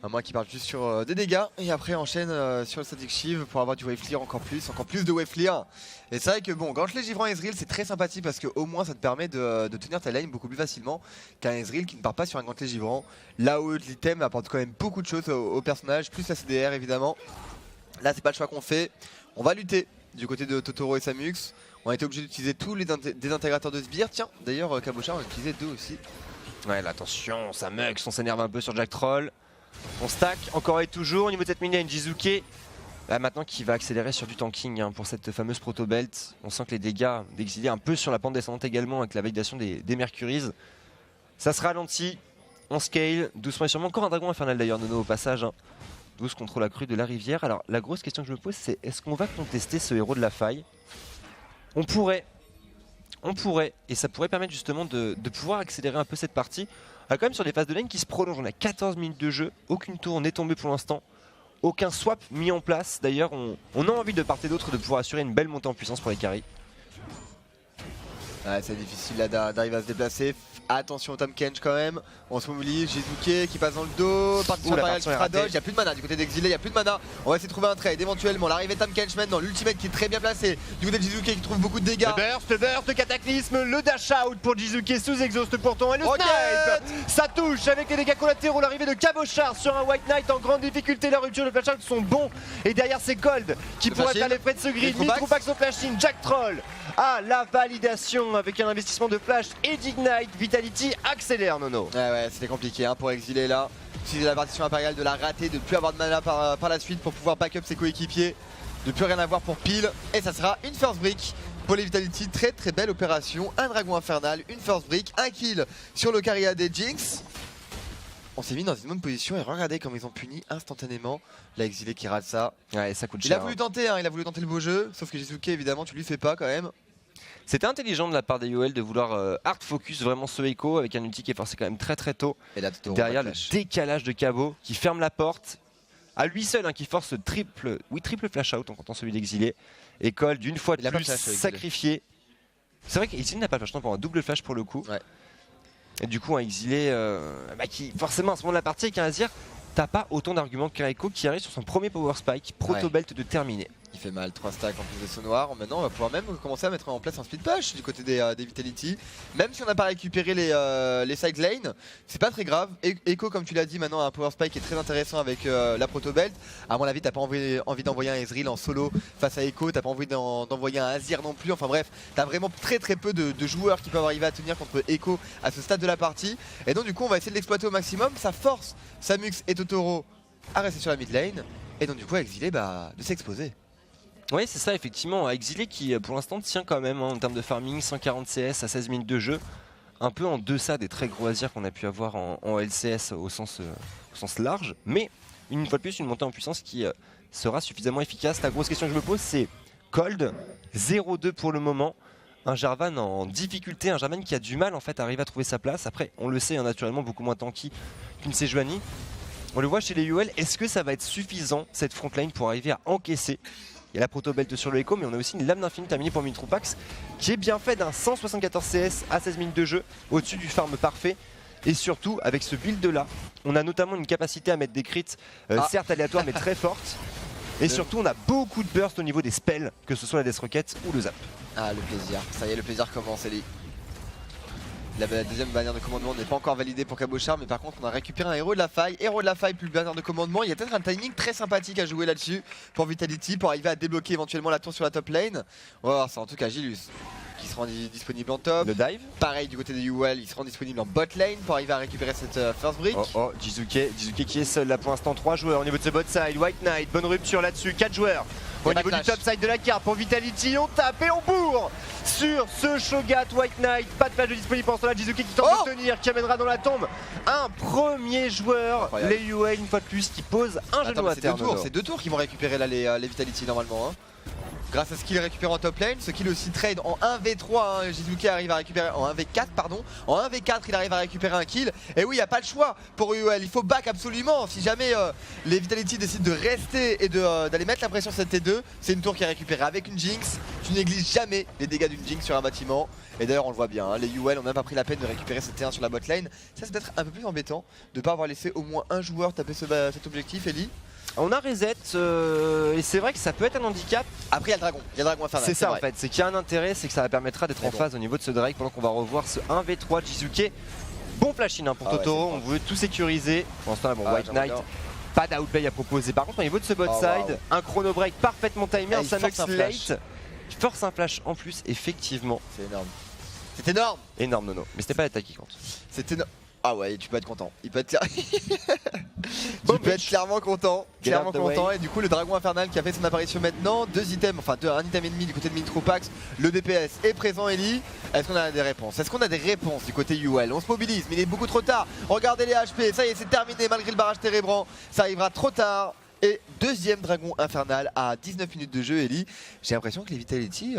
À moins qu'il parle juste sur des dégâts et après enchaîne sur le static shiv pour avoir du wave clear encore plus de wave clear. Et c'est vrai que bon, gantelet givrant Ezreal c'est très sympathique parce qu'au moins ça te permet de tenir ta lane beaucoup plus facilement qu'un Ezreal qui ne part pas sur un gantelet givrant. Là où l'item apporte quand même beaucoup de choses au personnage, plus la CDR évidemment. Là c'est pas le choix qu'on fait, on va lutter du côté de Totoro et Samux. On a été obligé d'utiliser tous les désintégrateurs de sbires. Tiens, d'ailleurs Cabochard on a utilisé 2 aussi. Ouais là attention, Samux on s'énerve un peu sur Jack Troll. On stack encore et toujours au niveau de cette mini, il y a une Jizuke là, maintenant qui va accélérer sur du tanking hein, pour cette fameuse proto-belt. On sent que les dégâts d'exilé un peu sur la pente descendante également avec la validation des Mercuries. Ça se ralentit, on scale, doucement et sûrement. Encore un dragon infernal d'ailleurs Nono au passage. Hein. 12 contre la crue de la rivière. Alors la grosse question que je me pose c'est est-ce qu'on va contester ce héros de la faille? On pourrait, et ça pourrait permettre justement de pouvoir accélérer un peu cette partie. On a quand même sur des phases de lane qui se prolongent, on a 14 minutes de jeu, aucune tour n'est tombée pour l'instant, aucun swap mis en place. D'ailleurs on a envie de part et d'autre de pouvoir assurer une belle montée en puissance pour les carries. Ouais, c'est difficile là d'arriver à se déplacer. Attention au Tahm Kench quand même. On se mobilise, Jizuke qui passe dans le dos. Partition impériale qui fera dodge. Il n'y a plus de mana du côté d'Exilé, il n'y a plus de mana. On va essayer de trouver un trade éventuellement. L'arrivée de Tahm Kench maintenant, l'ultimate qui est très bien placé. Du côté de Jizuke qui trouve beaucoup de dégâts. Le burst, le cataclysme, le dash out pour Jizuke sous exhaust pourtant. Et le snipe, ça touche avec les dégâts collatéraux. L'arrivée de Cabochard sur un White Knight en grande difficulté. La rupture de flash out sont bons. Et derrière c'est Cold qui pourrait aller près de ce grid. Mitroupax au flash in, Jack Troll à la validation avec un investissement de flash et d'ignite. Vitality accélère Nono. Ouais c'était compliqué hein, pour Exilé là. Utiliser la partition impériale, de la rater, de ne plus avoir de mana par la suite pour pouvoir backup ses coéquipiers. De plus rien avoir pour pile. Et ça sera une first brick pour les Vitality. Très très belle opération. Un dragon infernal, une first brick, un kill sur le carry AD Jinx. On s'est mis dans une bonne position et regardez comme ils ont puni instantanément la Exilé qui rate ça. Ouais, ça coûte cher. Il a voulu tenter, hein, il a voulu tenter le beau jeu, sauf que Jizuke évidemment tu lui fais pas quand même. C'était intelligent de la part des UL de vouloir hard focus vraiment ce Echo avec un ulti qui est forcé quand même très très tôt. Et là, derrière le décalage de Cabo qui ferme la porte. À lui seul hein, qui force triple flash out en comptant celui d'Exilé. Et Cold d'une fois de plus sacrifié. C'est vrai qu'Exilé n'a pas le flash pour un double flash pour le coup. Ouais. Et du coup un Exilé qui forcément à ce moment de la partie avec un Azir, t'as pas autant d'arguments qu'un Echo qui arrive sur son premier power spike, proto-belt de terminer. Il fait mal, 3 stacks en plus de saut noir. Maintenant on va pouvoir même commencer à mettre en place un split push du côté des Vitality. Même si on n'a pas récupéré les side lane, c'est pas très grave. Echo comme tu l'as dit maintenant a un power spike qui est très intéressant avec la proto belt. À mon avis t'as pas envie d'envoyer un Ezreal en solo face à Echo, t'as pas envie d'envoyer un Azir non plus. Enfin bref, t'as vraiment très peu de joueurs qui peuvent arriver à tenir contre Echo à ce stade de la partie. Et donc du coup on va essayer de l'exploiter au maximum. Ça force Samux et Totoro à rester sur la mid lane. Et donc du coup Exilé de s'exposer. Oui c'est ça effectivement, Exilé qui pour l'instant tient quand même hein, en termes de farming, 140 CS à 16 minutes de jeu. Un peu en deçà des très gros Azirs qu'on a pu avoir en LCS au sens large. Mais une fois de plus une montée en puissance qui sera suffisamment efficace. La grosse question que je me pose c'est Cold, 0-2 pour le moment. Un Jarvan en difficulté, un Jarvan qui a du mal en fait à arriver à trouver sa place. Après on le sait hein, naturellement beaucoup moins tanky qu'une Sejuani. On le voit chez les UL, est-ce que ça va être suffisant cette frontline pour arriver à encaisser? Il y a la proto-belt sur le Echo, mais on a aussi une lame d'infini terminée pour Mitroupax qui est bien fait d'un 174 CS à 16 minutes de jeu, au-dessus du farm parfait. Et surtout, avec ce build là, on a notamment une capacité à mettre des crits, certes aléatoires, mais très fortes. Et surtout, on a beaucoup de burst au niveau des spells, que ce soit la Death Rocket ou le Zap. Ah, le plaisir. Ça y est, le plaisir commence, Ellie. La deuxième bannière de commandement n'est pas encore validée pour Cabochard, mais par contre on a récupéré un héros de la faille. Héros de la faille plus bannière de commandement. Il y a peut-être un timing très sympathique à jouer là-dessus pour Vitality, pour arriver à débloquer éventuellement la tour sur la top lane. On va voir ça en tout cas. Gilus qui sera disponible en top. Le dive. Pareil du côté de UL, il sera disponible en bot lane pour arriver à récupérer cette first brick. Jizuke qui est seul là pour l'instant, 3 joueurs au niveau de ce bot side. White Knight, bonne rupture là-dessus, 4 joueurs. Au niveau du top side de la carte pour Vitality, on tape et on bourre sur ce Shogat White Knight. Pas de flash de disponible pour cela. Jizuke qui tente de tenir, qui amènera dans la tombe un premier joueur. Incroyable. Les UA une fois de plus qui pose un genou à terre. C'est 2 tours qui vont récupérer là les Vitality normalement. Hein. grâce à ce qu'il récupère en top lane, ce qu'il aussi trade en 1v3, hein. Jizuke arrive à récupérer en 1v4 pardon, en 1v4 il arrive à récupérer un kill, et oui il n'y a pas le choix pour UL, il faut back absolument, si jamais les Vitality décident de rester et d'aller mettre la pression sur cette T2, c'est une tour qui est récupérée avec une Jinx, tu négliges jamais les dégâts d'une Jinx sur un bâtiment, et d'ailleurs on le voit bien, hein, les UL ont même pas pris la peine de récupérer cette T1 sur la bot lane, ça c'est peut-être un peu plus embêtant de ne pas avoir laissé au moins un joueur taper cet objectif, Ellie. On a reset et c'est vrai que ça peut être un handicap. Après il y a le dragon infernal. C'est ça en fait, c'est qu'il y a un intérêt, c'est que ça permettra d'être en phase au niveau de ce Drake pendant qu'on va revoir ce 1v3 de Jizuke. Bon flash in pour Totoro, on veut tout sécuriser. Pour l'instant, bon, White Knight, pas d'outplay à proposer. Par contre au niveau de ce bot side, un chrono break parfaitement timé, un Samux late. Il force un flash en plus, effectivement. C'est énorme. C'est énorme. Énorme Nono, mais c'était pas l'attaque qui compte. C'est énorme. Ah ouais, tu peux être content. Il peut être, tu peux être clairement content. Clairement content. Et du coup, le dragon infernal qui a fait son apparition maintenant. 2 items, enfin un item et demi du côté de Mintropax. Le DPS est présent, Ellie. Est-ce qu'on a des réponses? Est-ce qu'on a des réponses du côté UL? On se mobilise, mais il est beaucoup trop tard. Regardez les HP. Ça y est, c'est terminé malgré le barrage térébrant. Ça arrivera trop tard. Et deuxième dragon infernal à 19 minutes de jeu, Ellie. J'ai l'impression que les Vitality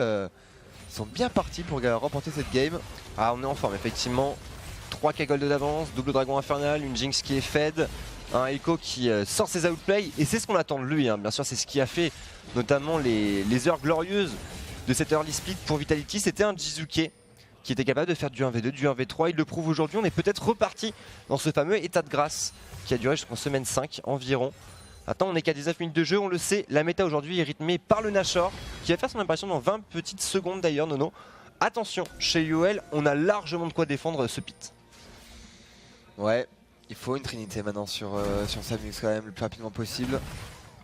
sont bien partis pour remporter cette game. Ah, on est en forme, effectivement. 3K gold d'avance, double dragon infernal, une Jinx qui est fed, un Echo qui sort ses outplays, et c'est ce qu'on attend de lui, hein. Bien sûr c'est ce qui a fait notamment les heures glorieuses de cette early split pour Vitality, c'était un Jizuke qui était capable de faire du 1v2, du 1v3, il le prouve aujourd'hui, on est peut-être reparti dans ce fameux état de grâce qui a duré jusqu'en semaine 5 environ. Maintenant on est qu'à 19 minutes de jeu, on le sait, la méta aujourd'hui est rythmée par le Nashor, qui va faire son apparition dans 20 petites secondes d'ailleurs Nono. Attention, chez UL, on a largement de quoi défendre ce pit. Ouais, il faut une trinité maintenant sur Samux quand même le plus rapidement possible.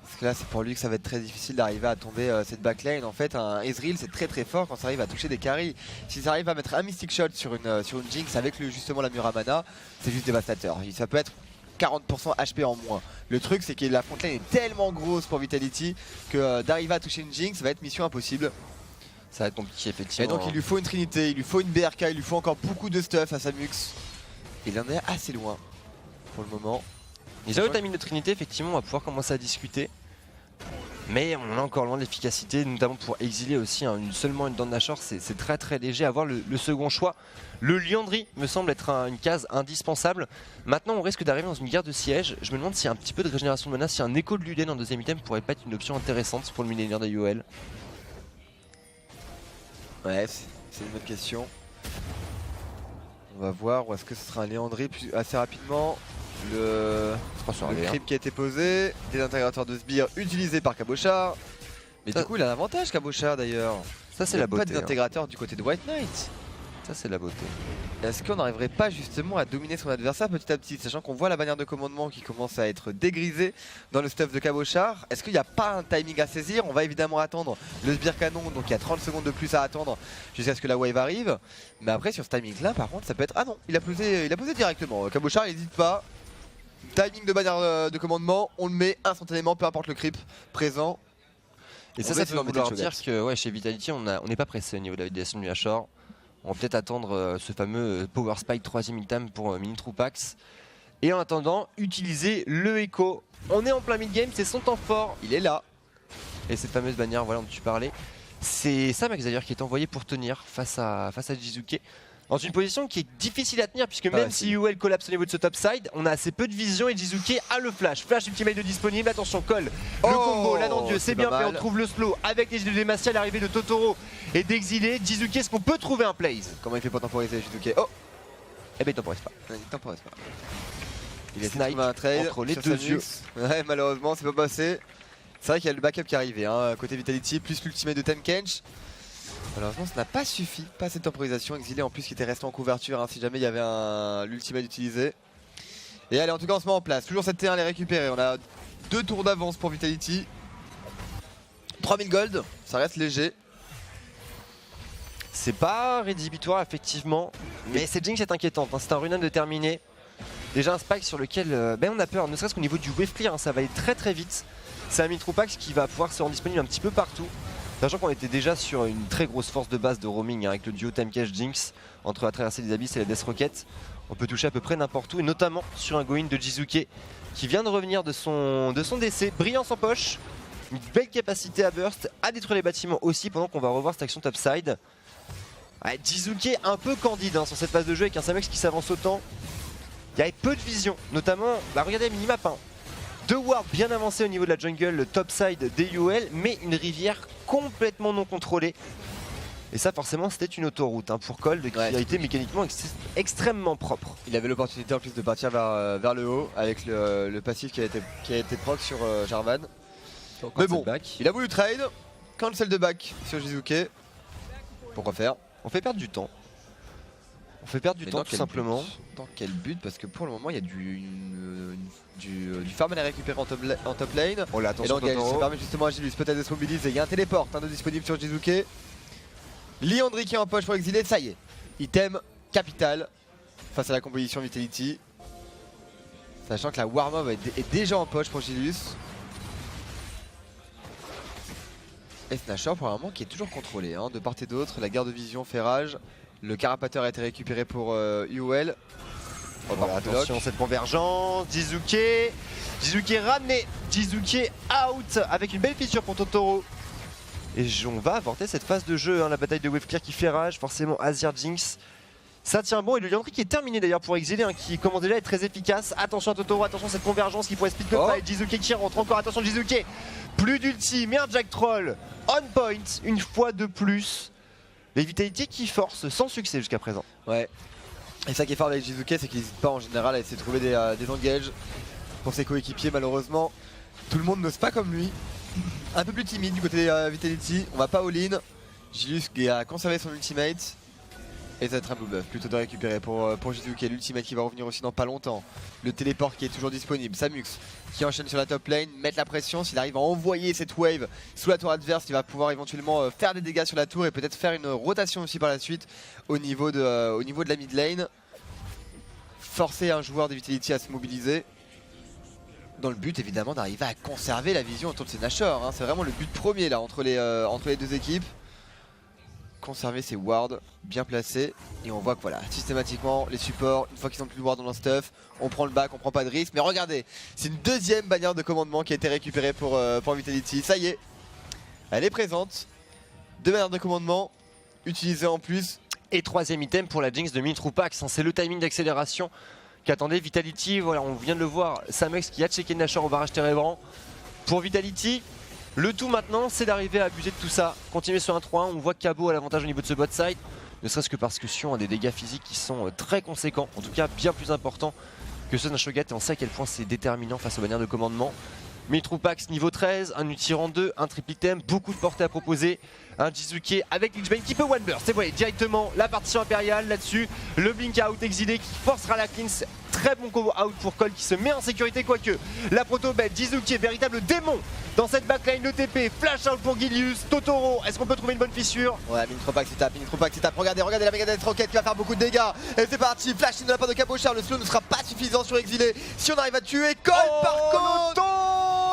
Parce que là c'est pour lui que ça va être très difficile d'arriver à tomber cette backline. En fait un Ezreal c'est très fort quand ça arrive à toucher des carries. Si ça arrive à mettre un Mystic Shot sur une Jinx avec justement la Muramana, c'est juste dévastateur. Ça peut être 40% HP en moins. Le truc c'est que la frontline est tellement grosse pour Vitality que d'arriver à toucher une Jinx ça va être mission impossible. Ça va être compliqué effectivement. Et donc il lui faut une trinité, il lui faut une BRK, il lui faut encore beaucoup de stuff à Samux. Il en est assez loin pour le moment. Déjà au timing de Trinité, effectivement, on va pouvoir commencer à discuter. Mais on est encore loin de l'efficacité, notamment pour exiler aussi hein, seulement une Dame Nashor, c'est très léger. Avoir le second choix, le Liandry me semble être une case indispensable. Maintenant, on risque d'arriver dans une guerre de siège. Je me demande s'il y a un petit peu de régénération de mana, si un écho de Luden en deuxième item pourrait pas être une option intéressante pour le millénaire de UL. Ouais, c'est une bonne question. On va voir, ou est-ce que ce sera un Liandry assez rapidement. Le creep qui a été posé, des intégrateurs de sbires utilisés par Cabochard. Mais du coup il a l'avantage Cabochard d'ailleurs. Ça c'est la beauté. Pas d'intégrateurs du côté de White Knight. Ça c'est la beauté. Est-ce qu'on n'arriverait pas justement à dominer son adversaire petit à petit, sachant qu'on voit la bannière de commandement qui commence à être dégrisée dans le stuff de Cabochard. Est-ce qu'il n'y a pas un timing à saisir? On va évidemment attendre le sbire canon, donc il y a 30 secondes de plus à attendre jusqu'à ce que la wave arrive. Mais après sur ce timing là par contre ça peut être... Ah non, il a posé directement. Cabochard il n'hésite pas. Timing de bannière de commandement, on le met instantanément, peu importe le creep présent. Et ça peut vouloir dire que ouais, chez Vitality on n'est pas pressé au niveau de la validation du Nashor. On va peut-être attendre ce fameux Power Spike 3ème item pour Mintropax. Et en attendant, utiliser le Echo. On est en plein mid-game, c'est son temps fort. Il est là. Et cette fameuse bannière, voilà, dont tu parlais. C'est Samux d'ailleurs qui est envoyé pour tenir face à Jizuke. Dans une position qui est difficile à tenir, puisque même si UL collapse au niveau de ce top side, on a assez peu de vision et Jizuke a le flash. Flash ultimate de disponible, attention, colle. Le combo, là non Dieu, c'est bien fait, on trouve le slow avec les îles de Demacia, l'arrivée de Totoro et d'Exilé. Jizuke, est-ce qu'on peut trouver un plays? Comment il fait pour temporiser Jizuke? Oh, eh ben il temporise pas. Il temporise pas. Il est snipe un trade entre les deux yeux. Ouais, malheureusement, c'est pas passé. C'est vrai qu'il y a le backup qui est arrivé, hein, côté Vitality, plus l'ultimate de Tenkench. Malheureusement ça n'a pas suffi, pas cette temporisation. Exilé en plus qui était resté en couverture hein, si jamais il y avait l'ultimate utilisé. Et allez, en tout cas on se met en place, toujours cette T1 elle est récupérée. On a 2 tours d'avance pour Vitality. 3000 gold, ça reste léger. C'est pas rédhibitoire effectivement, mais cette Jinx est inquiétante, hein. C'est un run de terminé. Déjà un spike sur lequel on a peur, ne serait-ce qu'au niveau du wave clear, hein, ça va aller très vite. C'est un Mintropax qui va pouvoir se rendre disponible un petit peu partout. Sachant qu'on était déjà sur une très grosse force de base de roaming hein, avec le duo Timecash Jinx entre la traversée des abysses et la Death Rocket. On peut toucher à peu près n'importe où et notamment sur un go-in de Jizuke qui vient de revenir de son décès. Brillance en poche, une belle capacité à burst, à détruire les bâtiments aussi pendant qu'on va revoir cette action topside. Ouais, Jizuke un peu candide hein, sur cette phase de jeu avec un Samex qui s'avance autant. Il y avait peu de vision, notamment, regardez la minimap, hein. 2 wards bien avancés au niveau de la jungle, le topside des UL, mais une rivière complètement non contrôlée. Et ça forcément c'était une autoroute hein, pour Cold qui a été mécaniquement extrêmement propre. Il avait l'opportunité en plus de partir vers le haut avec le passif qui a été proc sur Jarvan. Mais bon, il a voulu trade, cancel de back sur Jizuke. Pourquoi faire? On fait perdre du temps. On fait perdre du temps tout simplement. Dans quel but? Parce que pour le moment il y a du farm à récupérer en top lane. Oh là, attention, et ça permet justement à Gilus peut-être de se mobiliser. Il y a un téléport de disponible sur Jizuke. Liandry qui est en poche pour exiler, ça y est. Item capital face à la composition Vitality. Sachant que la Warmob est déjà en poche pour Gilus. Et Snatcher pour un moment qui est toujours contrôlé hein, de part et d'autre. La garde de vision fait rage. Le carapateur a été récupéré pour UL. Voilà, attention cette convergence. Jizuke ramené. Jizuke out avec une belle fissure pour Totoro. Et on va avorter cette phase de jeu, hein, la bataille de Wave Clear qui fait rage, forcément Azir Jinx. Ça tient bon et le Liandry qui est terminé d'ailleurs pour exiler, hein, qui commence déjà à être très efficace. Attention à Totoro, attention à cette convergence qui pourrait split le fight. Jizuke qui rentre encore, attention Jizuke. Plus d'ulti, mais un Jack Troll on point, une fois de plus. Les Vitality qui forcent sans succès jusqu'à présent. Ouais. Et ça qui est fort avec Jizuke, c'est qu'il n'hésite pas en général à essayer de trouver des engages pour ses coéquipiers. Malheureusement, tout le monde n'ose pas comme lui. Un peu plus timide du côté Vitality, on va pas all-in. Gilus qui a conservé son ultimate. Et ça va être un blue buff, plutôt de récupérer pour Jizuke. L'ultimate qui va revenir aussi dans pas longtemps. Le téléport qui est toujours disponible. Samux qui enchaîne sur la top lane, mettre la pression. S'il arrive à envoyer cette wave sous la tour adverse, il va pouvoir éventuellement faire des dégâts sur la tour et peut-être faire une rotation aussi par la suite au niveau de la mid lane. Forcer un joueur de Vitality à se mobiliser. Dans le but évidemment d'arriver à conserver la vision autour de ces Nashor. Hein. C'est vraiment le but premier là entre les deux équipes. Conserver ses wards bien placés. Et on voit que voilà, systématiquement les supports, une fois qu'ils ont plus de wards dans leur stuff, on prend le back, on prend pas de risque. Mais regardez, c'est une deuxième bannière de commandement qui a été récupérée pour Vitality. Ça y est, elle est présente. 2 bannières de commandement utilisées en plus. Et 3ème item pour la Jinx de Mitroupax, hein, c'est le timing d'accélération qu'attendait Vitality. Voilà, on vient de le voir, Samex qui a checké Nashor au barrage Térébrant. Pour Vitality, le tout maintenant c'est d'arriver à abuser de tout ça, continuer sur un 3-1, on voit que Cabo a l'avantage au niveau de ce bot side, ne serait-ce que parce que Sion a des dégâts physiques qui sont très conséquents, en tout cas bien plus importants que ceux d'un Shogat, et on sait à quel point c'est déterminant face aux bannières de commandement. Mitroupax niveau 13, un Utirant 2, un triple item, beaucoup de portée à proposer. Un Jizuke avec Lichbane qui peut one burst. Et voyez directement la partition impériale là-dessus. Le blink out exilé qui forcera la cleanse. Très bon combo out pour Cole qui se met en sécurité, quoique la proto-bête, Jizuke, véritable démon dans cette backline. Le TP, flash out pour Gilius, Totoro. Est-ce qu'on peut trouver une bonne fissure? Ouais, Mitroupax il tape. Regardez la Megadeth Rocket qui va faire beaucoup de dégâts. Et c'est parti, flash in de la part de Cabochard. Le slow ne sera pas suffisant sur exilé. Si on arrive à tuer Cole par contre.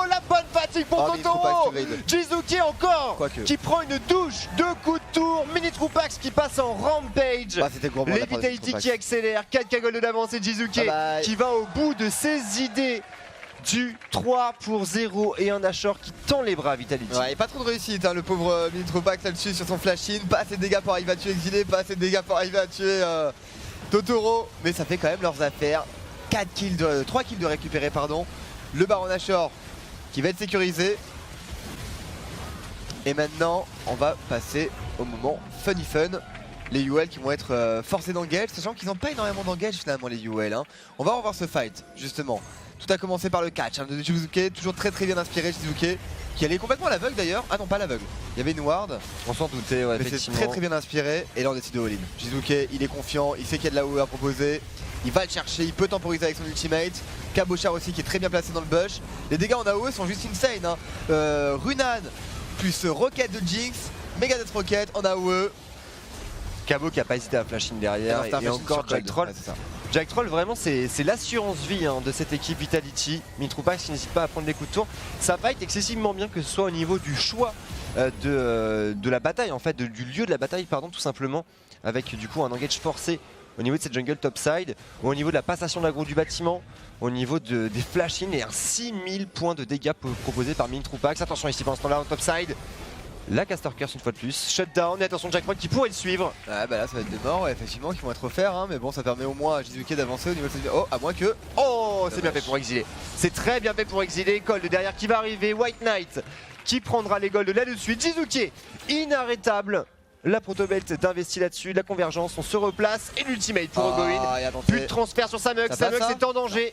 La bonne fatigue pour Totoro. Jizuke encore qui prend une douche, 2 coups de tour. Mitroupax qui passe en rampage. Les Vitality qui accélèrent, 4 cagoles d'avance et Jizuke qui va au bout de ses idées du 3-0 et un Nashor qui tend les bras à Vitality. Ouais, et pas trop de réussite hein, le pauvre Mitroupax là-dessus sur son flash-in. Pas assez de dégâts pour arriver à tuer Exilé, pas assez de dégâts pour arriver à tuer Totoro. Mais ça fait quand même leurs affaires. 3 kills de récupérer, pardon. Le Baron Nashor qui va être sécurisé. Et maintenant, on va passer au moment funny fun. Les UL qui vont être forcés d'engage, sachant qu'ils n'ont pas énormément d'engage finalement les UL. Hein. On va revoir ce fight justement. Tout a commencé par le catch hein, de Jizuke, toujours très bien inspiré Jizuke, qui allait complètement à l'aveugle d'ailleurs. Ah non, pas à l'aveugle, il y avait une ward. On s'en doutait, ouais, mais c'est très bien inspiré. Et là on décide de all-in. Jizuke, il est confiant, il sait qu'il y a de la AOE à proposer. Il va le chercher, il peut temporiser avec son ultimate. Cabochard aussi qui est très bien placé dans le bush. Les dégâts en AOE sont juste insane. Hein. Runan plus Rocket de Jinx, Megadeth Rocket en AOE. Cabo qui a pas hésité à flash in derrière et encore Jack Troll. Ouais, Jack Troll vraiment c'est l'assurance vie hein, de cette équipe Vitality. Mitroupax qui n'hésite pas à prendre des coups de tour. Ça fight excessivement bien, que ce soit au niveau du choix de la bataille en fait, du lieu de la bataille pardon, tout simplement, avec du coup un engage forcé au niveau de cette jungle topside, ou au niveau de la passation de l'aggro du bâtiment, au niveau des flash-in et un 6000 points de dégâts proposés par Mintroupax. Attention ici pendant ce temps-là, au topside. La caster curse une fois de plus, shutdown et attention Jackpot qui pourrait le suivre. Ouais bah là ça va être des morts effectivement qui vont être offerts hein, mais bon ça permet au moins à Jizuke d'avancer au niveau de cette... Oh à moins que... Oh c'est bien fait pour Exilé. C'est très bien fait pour Exilé, Cold derrière qui va arriver, White Knight qui prendra les golds là-dessus, Jizuke inarrêtable. La protobelt d'investi là-dessus, la convergence, on se replace et l'ultimate pour Ogoin. Plus de transfert sur Samux, Samux est en danger.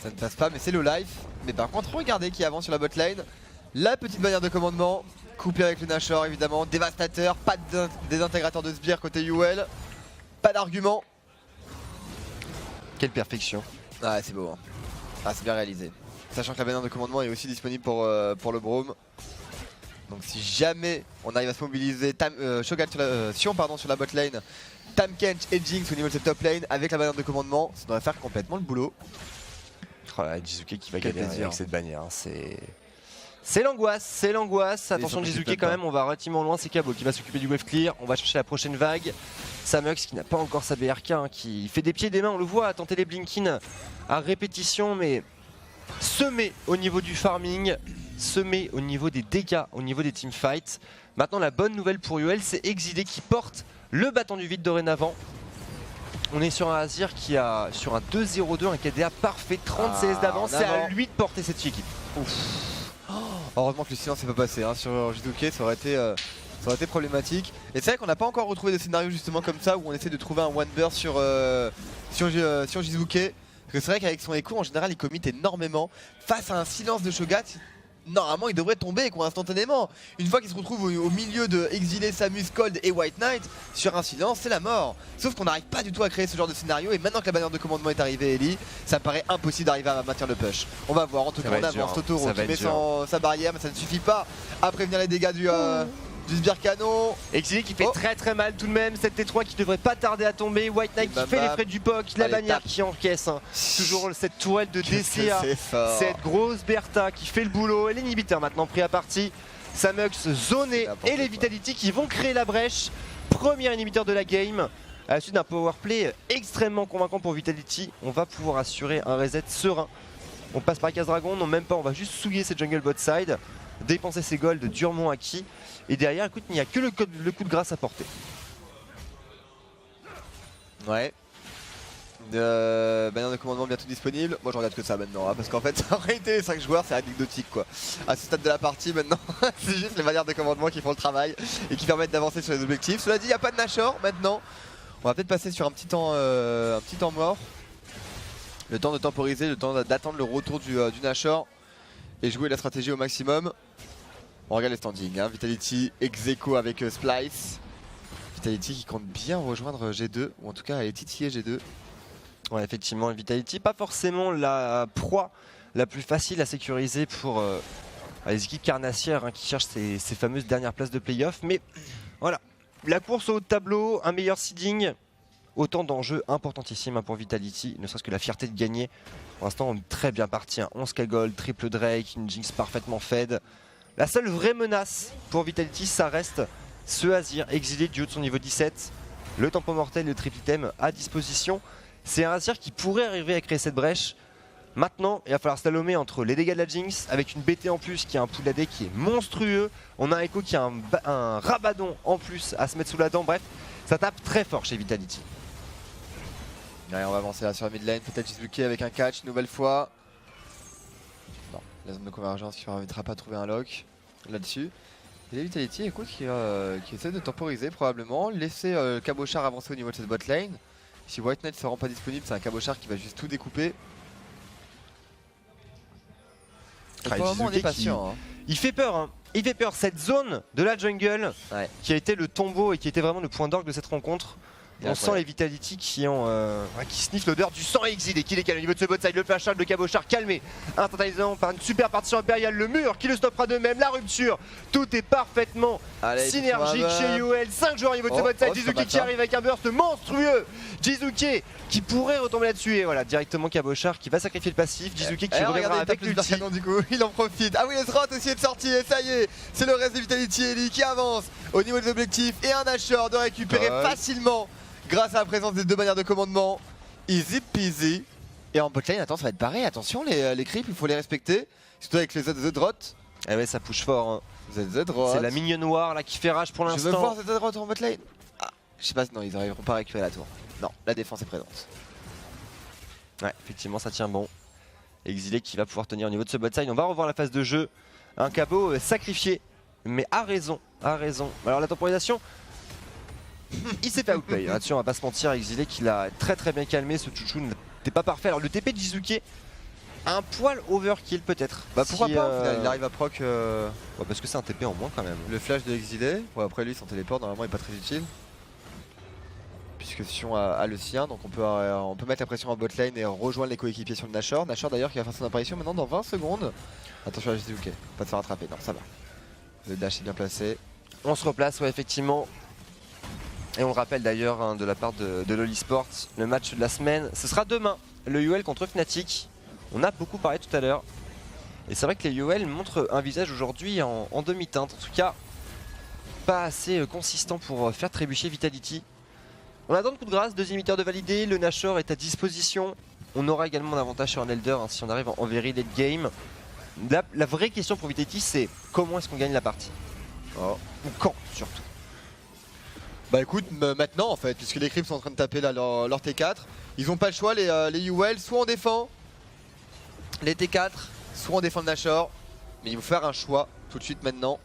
Ça ne passe pas mais c'est le life. Mais par contre regardez qui avance sur la bot lane. La petite bannière de commandement, couplée avec le Nashor évidemment, dévastateur, pas de désintégrateur de sbire côté UL, pas d'argument. Quelle perfection. Ah c'est beau hein. Ah c'est bien réalisé. Sachant que la bannière de commandement est aussi disponible pour le Braum. Donc si jamais on arrive à se mobiliser, Shogal sur la bot lane, Tahm Kench et Jinx au niveau de cette top lane avec la bannière de commandement, ça devrait faire complètement le boulot. Oh là, Jizuke qui va galérer avec cette bannière, c'est l'angoisse, c'est l'angoisse. Attention Jizuke quand même, on va relativement loin, c'est Cabo qui va s'occuper du wave clear, on va chercher la prochaine vague. Samux qui n'a pas encore sa BRK, hein, qui fait des pieds et des mains, on le voit, à tenter les Blinkin à répétition, mais semé au niveau du farming, semé au niveau des dégâts, au niveau des teamfights. Maintenant la bonne nouvelle pour UL, c'est Exilé qui porte le bâton du vide dorénavant. On est sur un Azir qui a sur un 2-0-2, un KDA parfait, 30 CS d'avance, c'est à lui de porter cette équipe. Ouf. Heureusement que le silence n'est pas passé hein, sur Jizuke, ça aurait été problématique. Et c'est vrai qu'on n'a pas encore retrouvé des scénarios justement comme ça où on essaie de trouver un one burst sur Jizuke. Parce que c'est vrai qu'avec son écho en général il commit énormément. Face à un silence de Shogat, normalement il devrait tomber quoi, instantanément. Une fois qu'il se retrouve au milieu de Exilé, Samus, Cold et White Knight, sur un silence c'est la mort. Sauf qu'on n'arrive pas du tout à créer ce genre de scénario et maintenant que la bannière de commandement est arrivée Ellie, ça me paraît impossible d'arriver à maintenir le push. On va voir, en tout cas on avance, Totoro qui met sa barrière mais ça ne suffit pas à prévenir les dégâts du sbire canon. Exilé qui fait très mal tout de même, cette T3 qui devrait pas tarder à tomber, White Knight qui fait les frais du POC, la bannière qui encaisse, hein. Toujours cette tourelle de DCA, cette grosse Bertha qui fait le boulot, et l'inhibiteur maintenant pris à partie, Samux zoné et les Vitality qui vont créer la brèche, premier inhibiteur de la game. À la suite d'un powerplay extrêmement convaincant pour Vitality, on va pouvoir assurer un reset serein. On passe par Case Dragon, non même pas, on va juste souiller cette jungle bot side, dépenser ses golds durement acquis. Et derrière, écoute, il n'y a que le coup de grâce à porter. Ouais. Bannière de commandement bientôt disponible. Moi je regarde que ça maintenant hein, parce qu'en fait en réalité les 5 joueurs c'est anecdotique quoi. À ce stade de la partie maintenant c'est juste les bannières de commandement qui font le travail et qui permettent d'avancer sur les objectifs. Cela dit il n'y a pas de Nashor maintenant. On va peut-être passer sur un petit temps mort. Le temps de temporiser, le temps d'attendre le retour du Nashor et jouer la stratégie au maximum. On regarde les standings, hein. Vitality ex-aequo avec Splice. Vitality qui compte bien rejoindre G2, ou en tout cas aller titiller G2. Ouais, effectivement, Vitality, pas forcément la proie la plus facile à sécuriser pour les équipes carnassières hein, qui cherchent ces fameuses dernières places de playoff. Mais voilà, la course au haut de tableau, un meilleur seeding, autant d'enjeux importantissimes hein, pour Vitality, ne serait-ce que la fierté de gagner. Pour l'instant, on est très bien parti, hein. 11k gold, triple Drake, une Jinx parfaitement fed. La seule vraie menace pour Vitality, ça reste ce Azir exilé du haut de son niveau 17. Le tempo mortel et le triple item à disposition. C'est un Azir qui pourrait arriver à créer cette brèche. Maintenant, il va falloir slalomer entre les dégâts de la Jinx, avec une BT en plus qui a un pool AD qui est monstrueux. On a un Echo qui a un Rabadon en plus à se mettre sous la dent. Bref, ça tape très fort chez Vitality. Allez, on va avancer là sur la mid lane. Peut-être Jizuke avec un catch, une nouvelle fois. Non, la zone de convergence qui ne permettra pas de trouver un lock là-dessus. Et les Vitality, écoute, qui essaie de temporiser probablement. Laisser Cabochard avancer au niveau de cette bot lane. Si White Knight ne se rend pas disponible, c'est un Cabochard qui va juste tout découper. Pour le moment, on est patient. Il fait peur, hein. Il fait peur. Cette zone de la jungle qui a été le tombeau et qui était vraiment le point d'orgue de cette rencontre. On sent les Vitality qui sniffent l'odeur du sang exilé, qui décale au niveau de ce bot side. Le flash out de Cabochard calmé instantanément par une super partition impériale. Le mur qui le stoppera de même, la rupture. Tout est parfaitement synergique chez UL. 5 joueurs au niveau de ce bot side. Jizuke qui arrive avec un burst monstrueux. Jizuke qui pourrait retomber là-dessus. Et voilà, directement Cabochard qui va sacrifier le passif. Jizuke qui reviendra avec l'ulti. Du coup, il en profite. Ah oui, le Srot aussi est sorti et ça y est, c'est le reste de Vitality Ellie qui avance au niveau des objectifs et un Nashor de récupérer facilement grâce à la présence des deux bannières de commandement. Easy peasy. Et en botlane, attends, ça va être pareil. Attention, les creeps, il faut les respecter. Surtout avec les ZZ-Rot. Eh ouais, ça push fort. Hein. ZZ-Rot. C'est la mignonne noire là qui fait rage pour l'instant. Je veux voir ZZ-Rot en botlane. Ah, je sais pas, non, ils n'arriveront pas à récupérer la tour. Non, la défense est présente. Ouais, effectivement, ça tient bon. Exilé qui va pouvoir tenir au niveau de ce bot side. On va revoir la phase de jeu. Un Cabo sacrifié, mais a raison, a raison. Alors la temporisation, il s'est fait outplay. Là-dessus, on va pas se mentir, Exilé qui l'a très bien calmé. Ce chouchou n'était pas parfait. Alors le TP de Jizuke, un poil overkill peut-être. Bah pourquoi pas au final, il arrive à proc. Ouais, parce que c'est un TP en moins quand même. Le flash de Exilé. Ouais, après lui, son téléport normalement est pas très utile. Puisque Sion a le sien, donc on peut mettre la pression en bot lane et rejoindre les coéquipiers sur le Nashor. Nashor d'ailleurs qui va faire son apparition maintenant dans 20 secondes. Attention à Jizuke, pas de se faire rattraper, non ça va. Le dash est bien placé. On se replace, ouais effectivement. Et on le rappelle d'ailleurs hein, de la part de LoL Esports, le match de la semaine, ce sera demain, le UL contre Fnatic. On a beaucoup parlé tout à l'heure. Et c'est vrai que les UL montrent un visage aujourd'hui en demi-teinte. En tout cas, pas assez consistant pour faire trébucher Vitality. On attend le coup de grâce, 2 inhibiteurs de valider, le Nashor est à disposition. On aura également un avantage sur un Elder hein, si on arrive en very late game. La vraie question pour Vitality c'est comment est-ce qu'on gagne la partie ou quand surtout. Bah écoute, maintenant en fait, puisque les Crips sont en train de taper là, leur T4, ils ont pas le choix les UL, soit on défend les T4, soit on défend le Nashor. Mais il faut faire un choix tout de suite maintenant.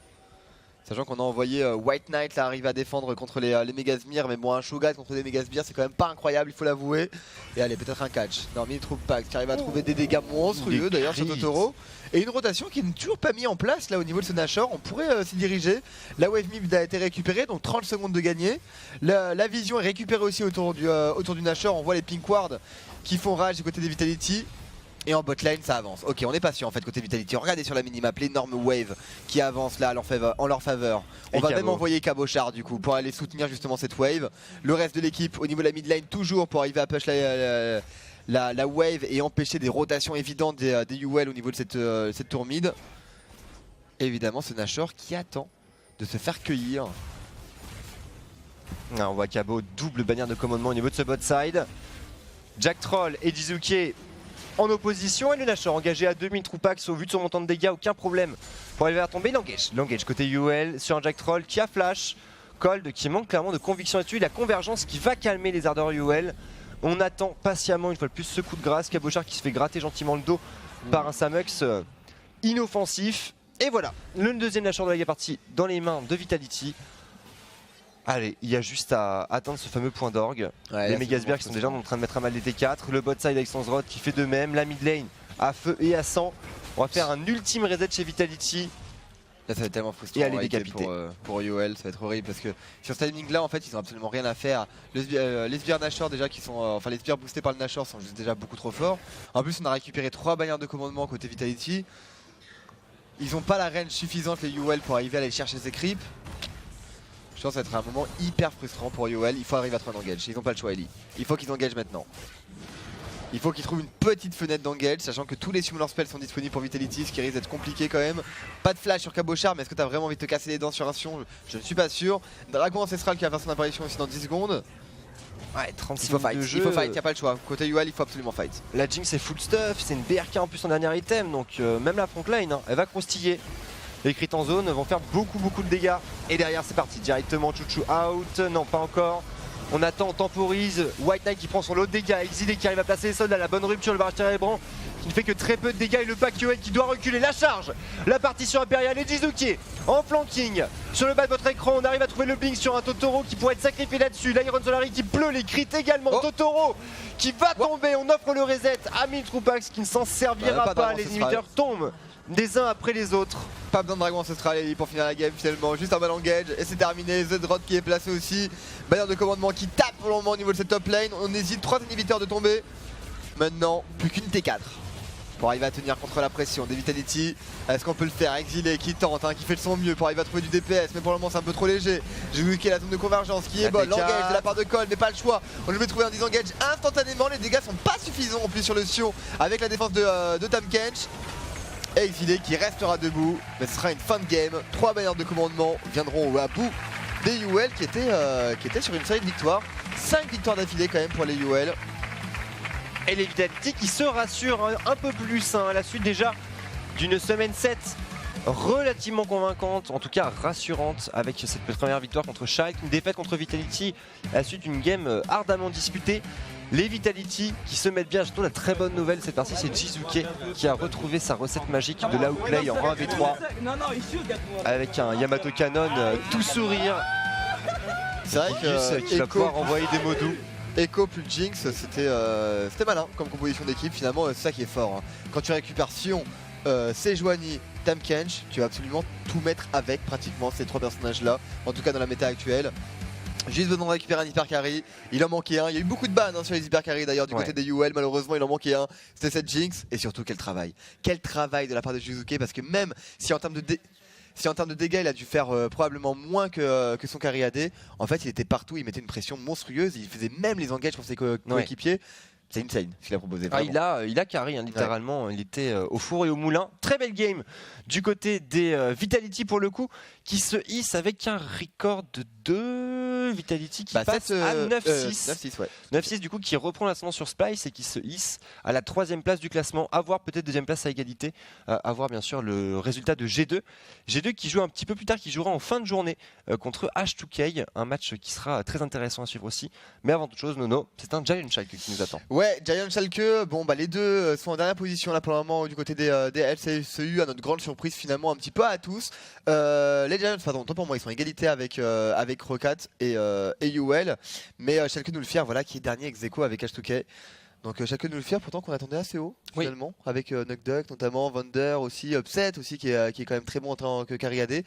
Sachant qu'on a envoyé White Knight là arriver à défendre contre les Megasmir, mais bon un Shogun contre des Megasmir c'est quand même pas incroyable, il faut l'avouer. Et allez peut-être un catch. Dormi trouve Pax qui arrive à trouver des dégâts monstrueux d'ailleurs sur Totoro. Et une rotation qui n'est toujours pas mise en place là au niveau de ce Nashor, on pourrait s'y diriger. La wave mid a été récupérée, donc 30 secondes de gagné. La vision est récupérée aussi autour du Nashor, on voit les Pink Ward qui font rage du côté des Vitality. Et en botlane ça avance. Ok, on est patient en fait côté Vitality. Regardez sur la minimap l'énorme wave qui avance là en leur faveur. On va même envoyer Cabochard du coup pour aller soutenir justement cette wave. Le reste de l'équipe au niveau de la mid lane toujours pour arriver à push la wave et empêcher des rotations évidentes des UL au niveau de cette tour mid. Et évidemment ce Nashor qui attend de se faire cueillir. On voit Cabo double bannière de commandement au niveau de ce bot side. Jack Troll et Jizuke en opposition et le Nashor engagé à 2000 Troupax au vu de son montant de dégâts, aucun problème pour arriver à tomber. L'engage côté UL sur un Jack Troll qui a flash. Cold qui manque clairement de conviction là-dessus. La convergence qui va calmer les ardeurs UL. On attend patiemment une fois de plus ce coup de grâce. Cabochard qui se fait gratter gentiment le dos par un Samux inoffensif. Et voilà, le deuxième Nashor de la partie dans les mains de Vitality. Allez, il y a juste à atteindre ce fameux point d'orgue. Ouais, les Megasbirds qui sont déjà en train de mettre à mal les T4. Le bot side avec son Zrod qui fait de même. La mid lane à feu et à sang. On va faire un ultime reset chez Vitality. Là ça va être tellement frustrant et aller décapiter pour UL, ça va être horrible parce que sur ce timing là en fait ils ont absolument rien à faire. Les sbires Nashor déjà qui sont, enfin les sbires boostés par le Nashor sont juste déjà beaucoup trop forts. En plus on a récupéré 3 bannières de commandement côté Vitality. Ils ont pas la range suffisante les UL pour arriver à aller chercher ces creeps. Je pense que ça va être un moment hyper frustrant pour UL, il faut arriver à trouver un engage, ils n'ont pas le choix Ellie. Il faut qu'ils engagent maintenant. Il faut qu'ils trouvent une petite fenêtre d'engage, sachant que tous les summoner spells sont disponibles pour Vitality, ce qui risque d'être compliqué quand même. Pas de flash sur Cabochard, mais est-ce que tu as vraiment envie de te casser les dents sur un Sion? Je ne suis pas sûr. Dragon Ancestral qui va faire son apparition aussi dans 10 secondes. Ouais, 36 il faut fight, de jeu. Il faut fight, il n'y a pas le choix. Côté UL, il faut absolument fight. La Jinx c'est full stuff, c'est une BRK en plus en dernier item, donc même la frontline, hein, elle va croustiller. Les crits en zone vont faire beaucoup de dégâts. Et derrière c'est parti, directement Chouchou out, non pas encore. On attend, on temporise, White Knight qui prend son lot de dégâts, Exilé qui arrive à placer les soldes à la bonne rupture, le barrage cérébran qui ne fait que très peu de dégâts et le pack UL qui doit reculer, la charge, la partition impériale et Jizuke en flanking. Sur le bas de votre écran, on arrive à trouver le blink sur un Totoro qui pourrait être sacrifié là-dessus, l'Iron Solari qui pleut, les crits également, Totoro qui va tomber, on offre le reset à 1000 Troupax qui ne s'en servira pas, les inhibiteurs tombent. des uns après les autres. Pas besoin de dragon ancestral pour finir la game finalement, juste un ball engage et c'est terminé. The Drop qui est placé aussi, bannière de commandement qui tape pour le moment au niveau de cette top lane. On hésite, 3 inhibiteurs de tomber. Maintenant, plus qu'une T4 pour arriver à tenir contre la pression des Vitality. Est-ce qu'on peut le faire? Exilé qui tente, qui fait de son mieux pour arriver à trouver du DPS, mais pour le moment c'est un peu trop léger. Juzuki la zone de convergence qui est bonne, l'engage de la part de Cole, mais pas le choix. On lui met trouver un disengage instantanément, les dégâts sont pas suffisants en plus sur le Sion avec la défense de Tahm Kench. Et Exilé qui restera debout, mais ce sera une fin de game. 3 bannières de commandement viendront à bout des UL qui étaient sur une série de victoires. 5 victoires d'affilée quand même pour les UL. Et les Vitality qui se rassurent un peu plus à la suite déjà d'une semaine 7 relativement convaincante, en tout cas rassurante, avec cette première victoire contre Schalke, une défaite contre Vitality à la suite d'une game ardemment disputée. Les Vitality qui se mettent bien, surtout la très bonne nouvelle cette partie, c'est Jizuke qui a retrouvé sa recette magique de l'outplay en 1v3 avec un Yamato Cannon tout sourire. C'est vrai qu'il va pouvoir envoyer des mots doux. Echo plus Jinx, c'était malin comme composition d'équipe. Finalement, c'est ça qui est fort. Quand tu récupères Sion, Sejuani, Tahm Kench, tu vas absolument tout mettre avec pratiquement ces 3 personnages là, en tout cas dans la méta actuelle. Juste besoin de récupérer un hyper carry, il en manquait un, il y a eu beaucoup de bans sur les hyper carry d'ailleurs du côté des UL, malheureusement il en manquait un, c'était cette Jinx, et surtout quel travail de la part de Jizuke, parce que même si en termes de dégâts il a dû faire probablement moins que son carry AD, en fait il était partout, il mettait une pression monstrueuse, il faisait même les engages pour ses coéquipiers. C'est insane ce qu'il a proposé. Il a carry littéralement, il était au four et au moulin. Très belle game du côté des Vitality pour le coup, qui se hisse avec un record de 2 Vitality qui passe à 9-6. 9-6 du coup qui reprend l'ascendant sur Spice et qui se hisse à la 3ème place du classement, à voir peut-être 2ème place à égalité, à voir bien sûr le résultat de G2. G2 qui joue un petit peu plus tard, qui jouera en fin de journée contre H2K, un match qui sera très intéressant à suivre aussi. Mais avant toute chose, Nono, c'est un Giant Schalke qui nous attend. Ouais, Giant Schalke, bon les deux sont en dernière position là pour le moment du côté des LCSU, à notre grande surprise finalement un petit peu à tous. Les Giants, pardon, tant pour moi, ils sont en égalité avec Rocat et UL, mais Schalke Nulfir, voilà, qui est dernier ex-aequo avec H2K. Donc Schalke Nulfir, pourtant qu'on attendait assez haut finalement, avec Nugduck notamment, Vander aussi, Upset aussi qui est quand même très bon en tant que carry AD.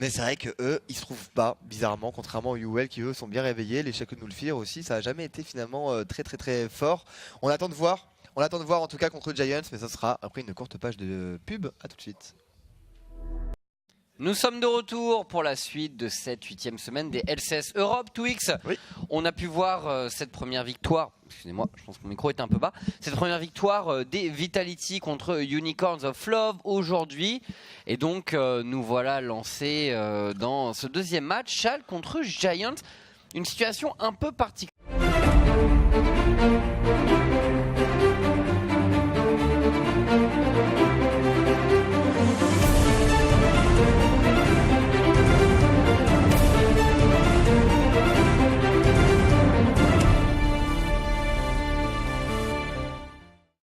Mais c'est vrai que eux, ils se trouvent pas, bizarrement, contrairement aux UL qui eux sont bien réveillés. Les Schalke Nulfir aussi, ça a jamais été finalement très fort. On attend de voir en tout cas contre Giants, mais ça sera après une courte page de pub. À tout de suite. Nous sommes de retour pour la suite de cette 8e semaine des LCS Europe. Twix, on a pu voir cette première victoire, excusez-moi, je pense que mon micro était un peu bas, cette première victoire des Vitality contre Unicorns of Love aujourd'hui. Et donc nous voilà lancés dans ce deuxième match, Schalke contre Giants, une situation un peu particulière.